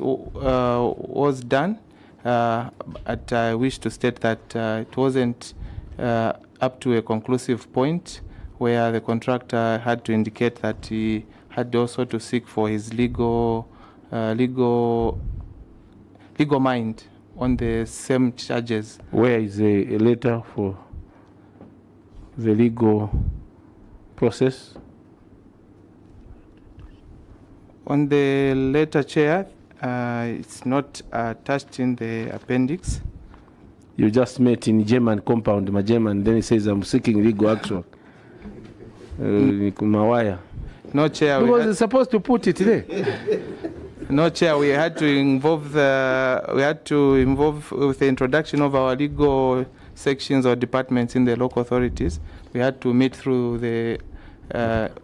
done, but I wish to state that it wasn't up to a conclusive point where the contractor had to indicate that he had also to seek for his legal mind on the same charges. Where is a letter for the legal process? On the letter, Chair, it's not attached in the appendix. You just met in German compound, my German, then he says, I'm seeking legal action. Mawaya. No, Chair. Because it's supposed to put it there. No, Chair, we had to involve with the introduction of our legal sections or departments in the local authorities. We had to meet through the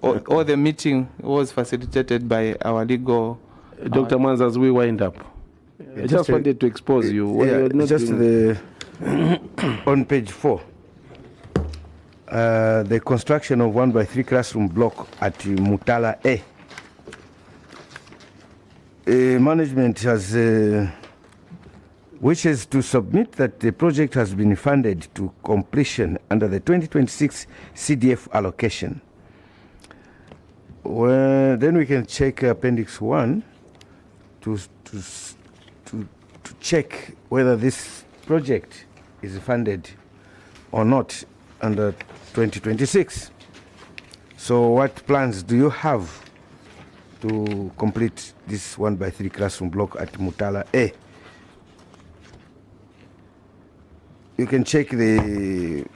all the meeting was facilitated by our legal. Dr. Mwanza, as we wind up, I just wanted to expose you. Just on page 4, the construction of 1x3 classroom block at Mutala A. Management has wishes to submit that the project has been funded to completion under the 2026 CDF allocation. Well, then we can check Appendix 1 to check whether this project is funded or not under 2026. So what plans do you have to complete this 1x3 classroom block at Mutala A? You can check the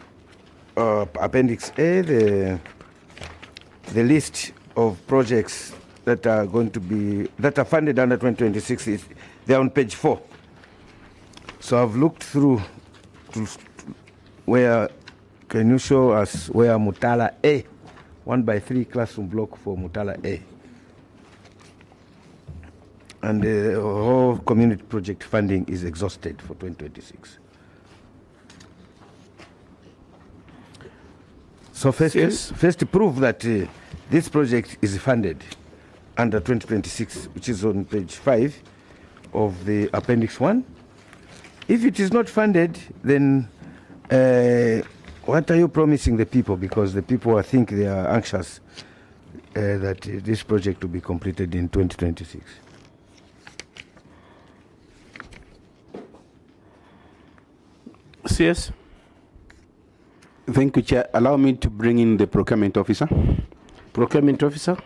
Appendix A, the list of projects that are going to be, that are funded under 2026. They're on page 4. So I've looked through to where, can you show us where Mutala A, 1x3 classroom block for Mutala A? And the whole community project funding is exhausted for 2026. So first to prove that this project is funded under 2026, which is on page 5 of the Appendix 1. If it is not funded, then what are you promising the people? Because the people, I think they are anxious that this project will be completed in 2026. CS. Thank you, Chair. Allow me to bring in the procurement officer. Procurement officer.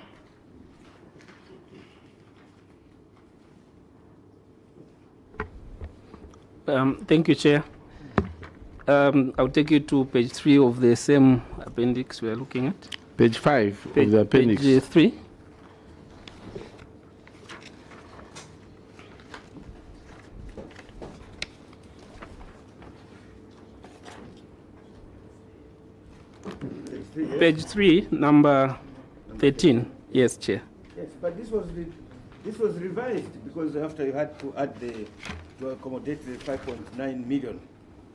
Thank you, Chair. I'll take you to page 3 of the same appendix we are looking at. Page 5 of the appendix. Page 3. Page 3, number 13. Yes, Chair. Yes, but this was revised because after you had to add the to accommodate the 5.9 million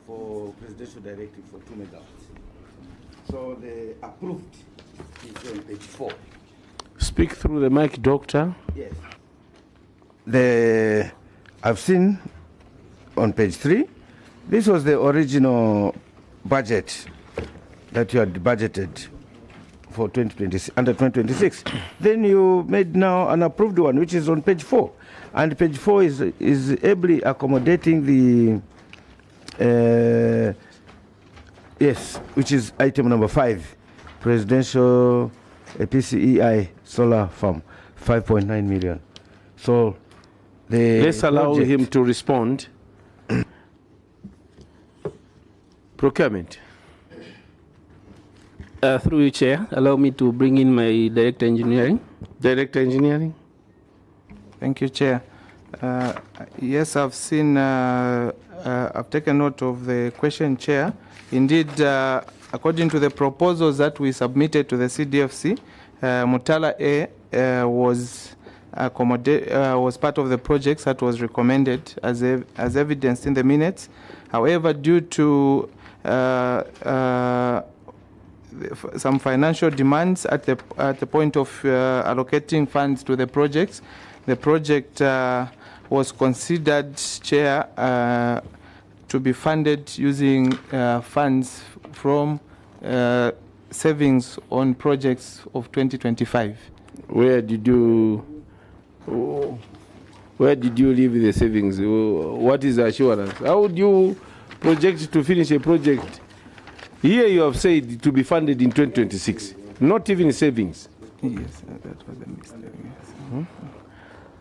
for presidential directive for 2 megawatts. So the approved is on page 4. Speak through the mic, doctor. Yes. I've seen on page 3, this was the original budget that you had budgeted for 2026, under 2026. Then you made now an approved one, which is on page 4. And page 4 is ably accommodating the, yes, which is item number 5, presidential PCEI solar farm, 5.9 million. So let's allow him to respond. Procurement. Through you, Chair, allow me to bring in my Director Engineering. Director Engineering. Thank you, Chair. Yes, I've seen, I've taken note of the question, Chair. Indeed, according to the proposals that we submitted to the CDFC, Mutala A was part of the projects that was recommended as evidenced in the minutes. However, due to some financial demands at the point of allocating funds to the projects, the project was considered, Chair, to be funded using funds from savings on projects of 2025. Where did you leave the savings? What is the assurance? How would you project to finish a project? Here you have said to be funded in 2026, not even savings. Yes, that was a mistake. Yes.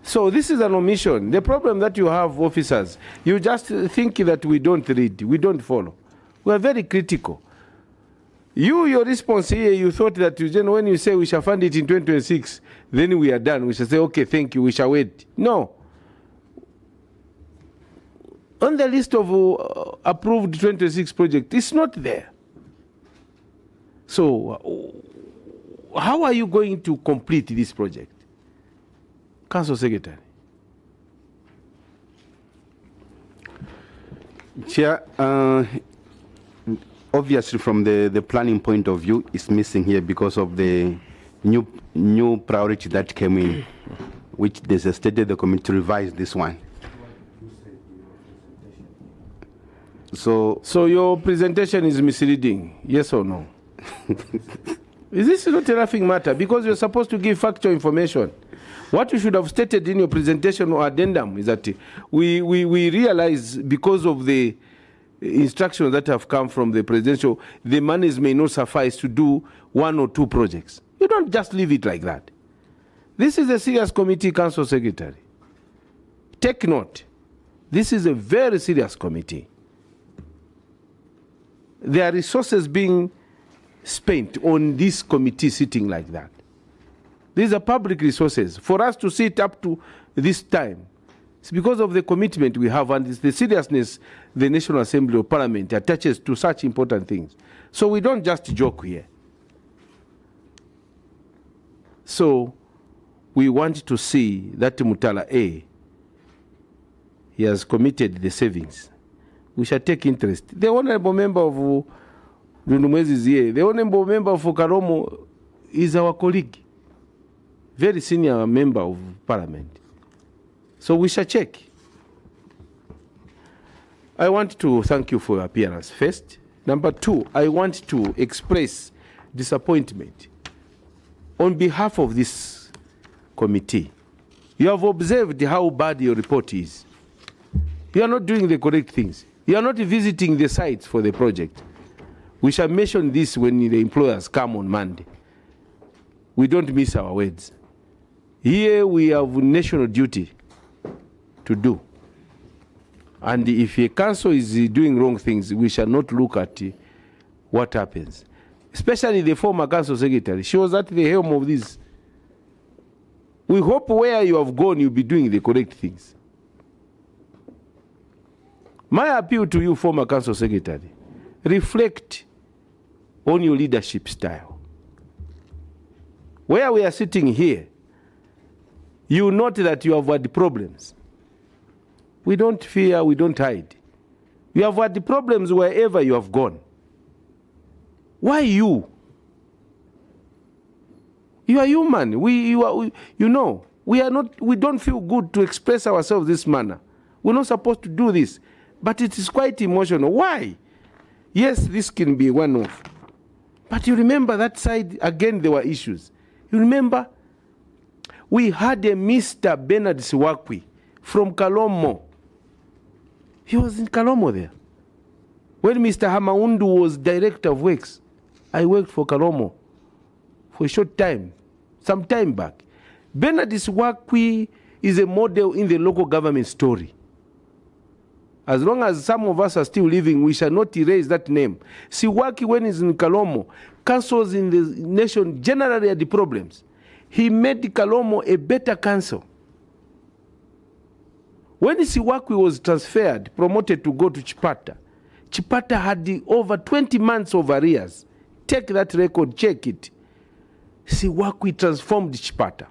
So this is an omission. The problem that you have, officers, you just think that we don't read, we don't follow. We are very critical. Your response here, you thought that when you say we shall fund it in 2026, then we are done. We shall say, okay, thank you, we shall wait. No. On the list of approved 2026 projects, it's not there. So how are you going to complete this project? Council Secretary. Chair, obviously from the planning point of view, it's missing here because of the new priority that came in, which they stated the committee to revise this one. So your presentation is misleading, yes or no? This is not a laughing matter because you're supposed to give factual information. What you should have stated in your presentation or addendum is that we realize because of the instructions that have come from the presidential, the monies may not suffice to do 1 or 2 projects. You don't just leave it like that. This is a serious committee, Council Secretary. Take note. This is a very serious committee. There are resources being spent on this committee sitting like that. These are public resources. For us to sit up to this time, it's because of the commitment we have and it's the seriousness the National Assembly or Parliament attaches to such important things. So we don't just joke here. So we want to see that Mutala A, he has committed the savings. We shall take interest. The honorable member of Dundumwezi is here. The honorable member of KALOMO is our colleague, very senior member of Parliament. So we shall check. I want to thank you for your appearance first. Number 2, I want to express disappointment on behalf of this committee. You have observed how bad your report is. You are not doing the correct things. You are not visiting the sites for the project. We shall mention this when the employers come on Monday. We don't miss our words. Here we have national duty to do. And if a council is doing wrong things, we shall not look at what happens. Especially the former council secretary. She was at the helm of this. We hope where you have gone, you'll be doing the correct things. My appeal to you, former council secretary, reflect on your leadership style. Where we are sitting here, you note that you have had problems. We don't fear, we don't hide. You have had the problems wherever you have gone. Why you? You are human. We don't feel good to express ourselves this manner. We're not supposed to do this. But it is quite emotional. Why? Yes, this can be one-off. But you remember that side, again, there were issues. You remember, we had a Mr. Bernard Siwakwi from Kalomo. He was in Kalomo there. When Mr. Hamaundu was director of works, I worked for Kalomo for a short time, some time back. Bernard Siwakwi is a model in the local government story. As long as some of us are still living, we shall not erase that name. Siwakwi, when he's in Kalomo, councils in the nation generally had the problems. He made Kalomo a better council. When Siwakwi was transferred, promoted to go to Chipata, Chipata had over 20 months of arrears. Take that record, check it. Siwakwi transformed Chipata.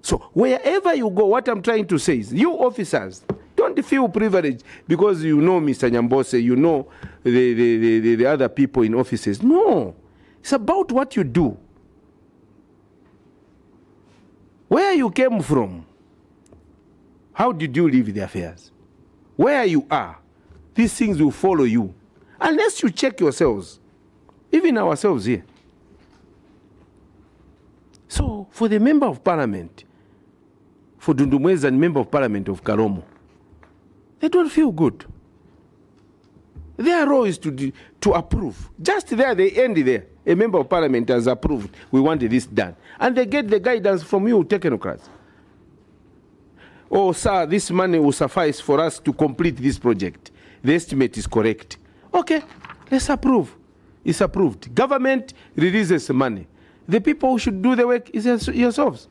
So wherever you go, what I'm trying to say is, you officers, don't feel privileged because you know Mr. Nyambose, you know the other people in offices. No, it's about what you do. Where you came from, how did you live the affairs? Where you are, these things will follow you. Unless you check yourselves, even ourselves here. So, for the member of parliament, for Dundumwezi and member of parliament of Kalomo, they don't feel good. Their role is to approve. Just there, they end there. A member of parliament has approved, we want this done. And they get the guidance from you, technocrats. Oh, sir, this money will suffice for us to complete this project. The estimate is correct. Okay, let's approve. It's approved. Government releases money. The people who should do the work is yourselves.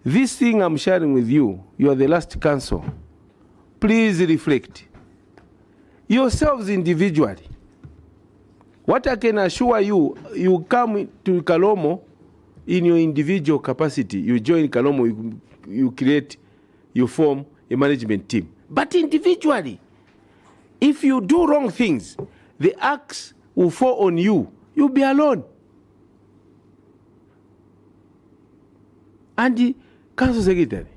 This thing I'm sharing with you, you are the last council. Please reflect. Yourselves individually. What I can assure you, you come to Kalomo in your individual capacity. You join Kalomo, you create, you form a management team. But individually, if you do wrong things, the axe will fall on you. You'll be alone. And the council secretary,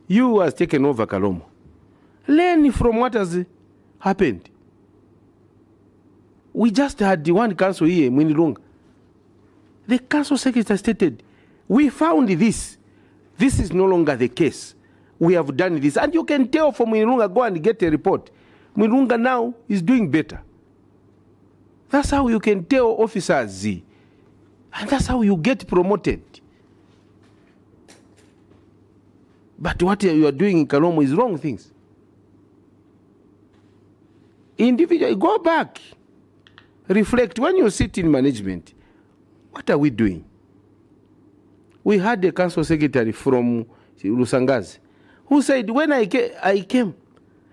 you has taken over Kalomo. Learn from what has happened. We just had the one council here, Mwinilunga. The council secretary stated, we found this. This is no longer the case. We have done this. And you can tell from Mwinilunga, go and get a report. Mwinilunga now is doing better. That's how you can tell officers. And that's how you get promoted. But what you are doing in Kalomo is wrong things. Individually, go back. Reflect. When you sit in management, what are we doing? We had a council secretary from Lusangazi who said, when I came,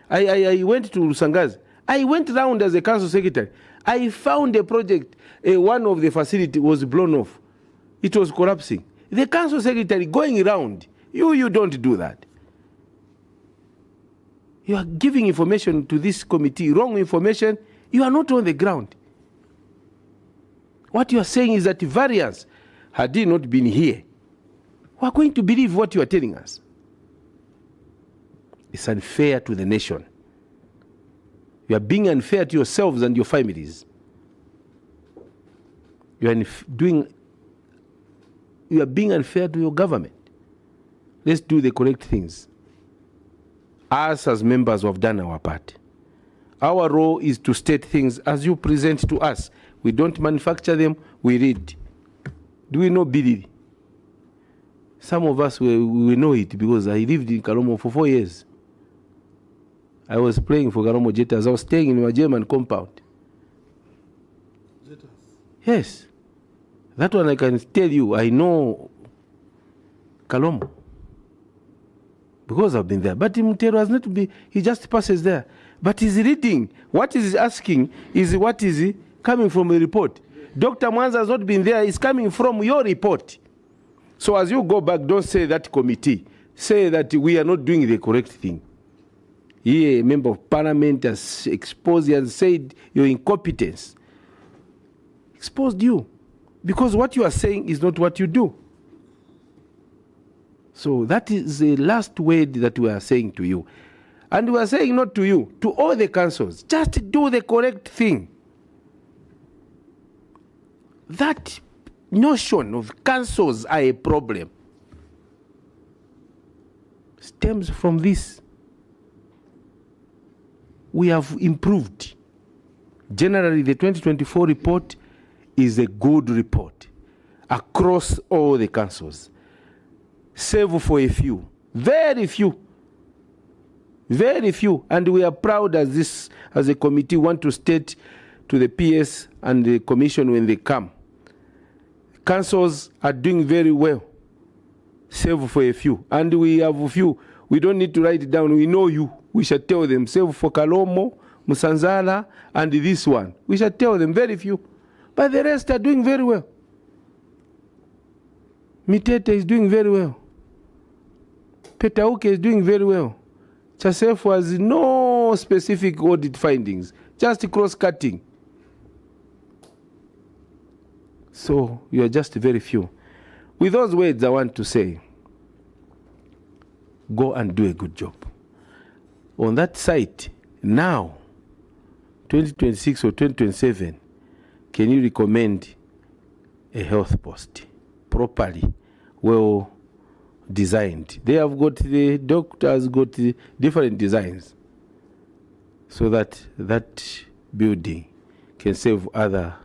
I went to Lusangazi. I went around as a council secretary. I found a project, one of the facility was blown off. It was collapsing. The council secretary going around, you don't do that. You are giving information to this committee, wrong information. You are not on the ground. What you are saying is that variance, had he not been here, we are going to believe what you are telling us. It's unfair to the nation. You are being unfair to yourselves and your families. You are being unfair to your government. Let's do the correct things. Us as members who have done our part. Our role is to state things as you present to us. We don't manufacture them, we read. Do we know Billy? Some of us, we know it because I lived in Kalomo for 4 years. I was playing for Kalomo Jettas. I was staying in my German compound. Jettas? Yes. That one I can tell you, I know Kalomo. Because I've been there. But Mutero has not been, he just passes there. But he's reading. What he's asking is what is coming from a report. Dr. Mwanza has not been there. It's coming from your report. So as you go back, don't say that committee. say that we are not doing the correct thing. Here, a member of parliament has exposed, he has said your incompetence. Exposed you. Because what you are saying is not what you do. So that is the last word that we are saying to you. And we are saying not to you, to all the councils. Just do the correct thing. That notion of councils are a problem stems from this. We have improved. Generally, the 2024 report is a good report across all the councils, save for a few, very few, and we are proud as a committee want to state to the PS and the commission when they come. Councils are doing very well, save for a few, and we have a few. We don't need to write it down. We know you. We shall tell them, save for Kalomo, Musanzala, and this one. We shall tell them very few. But the rest are doing very well. Mitete is doing very well. Petauke is doing very well. Chasef has no specific audit findings, just cross-cutting. So you are just very few. With those words, I want to say, go and do a good job. On that site, now, 2026 or 2027, can you recommend a health post properly, well designed? They have got, the doctors got the different designs so that that building can save other,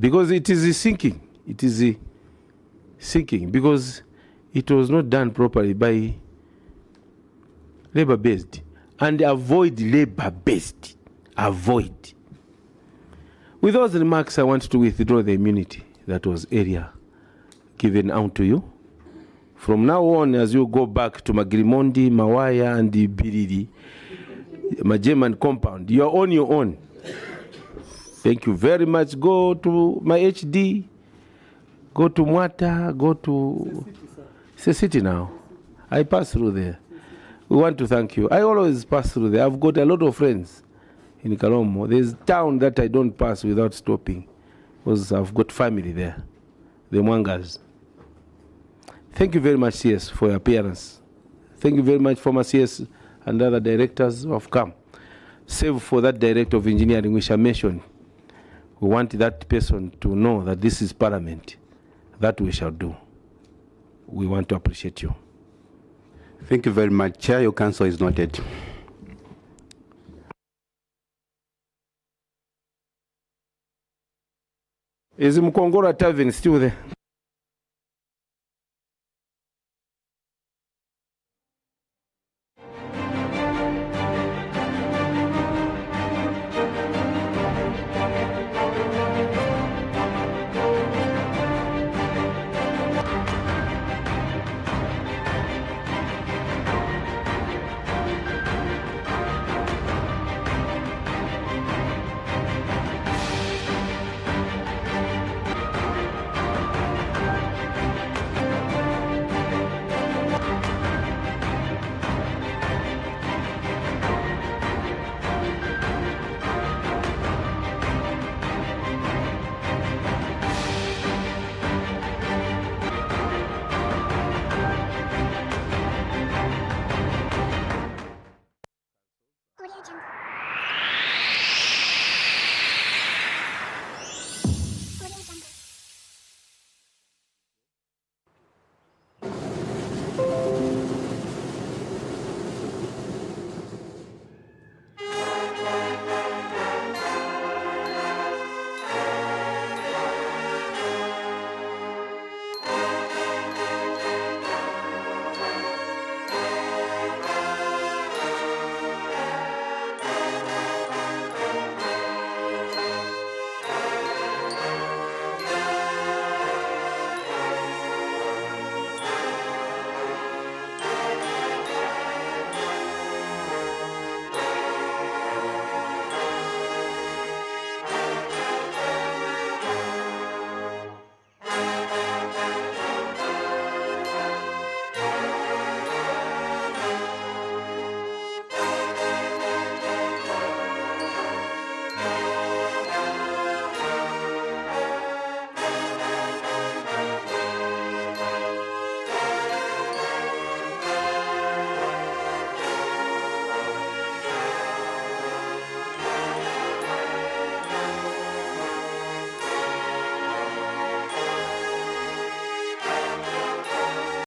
because it is sinking. It is sinking because it was not done properly by labor-based. And avoid labor-based. Avoid. With those remarks, I want to withdraw the immunity that was earlier given out to you. From now on, as you go back to Magrimonde, Mawaya, and the Biridi, Majeman compound, you are on your own. Thank you very much. Go to my HD, go to Mwata, go to... It's a city now. I pass through there. We want to thank you. I always pass through there. I've got a lot of friends in Kalomo. There's a town that I don't pass without stopping because I've got family there, the Mwangas. Thank you very much, CS, for your appearance. Thank you very much, former CS and other directors who have come. Save for that director of engineering, which I mentioned. We want that person to know that this is Parliament. That we shall do. We want to appreciate you. Thank you very much, Chair. Your counsel is noted. Is Mkongora Tavern still there?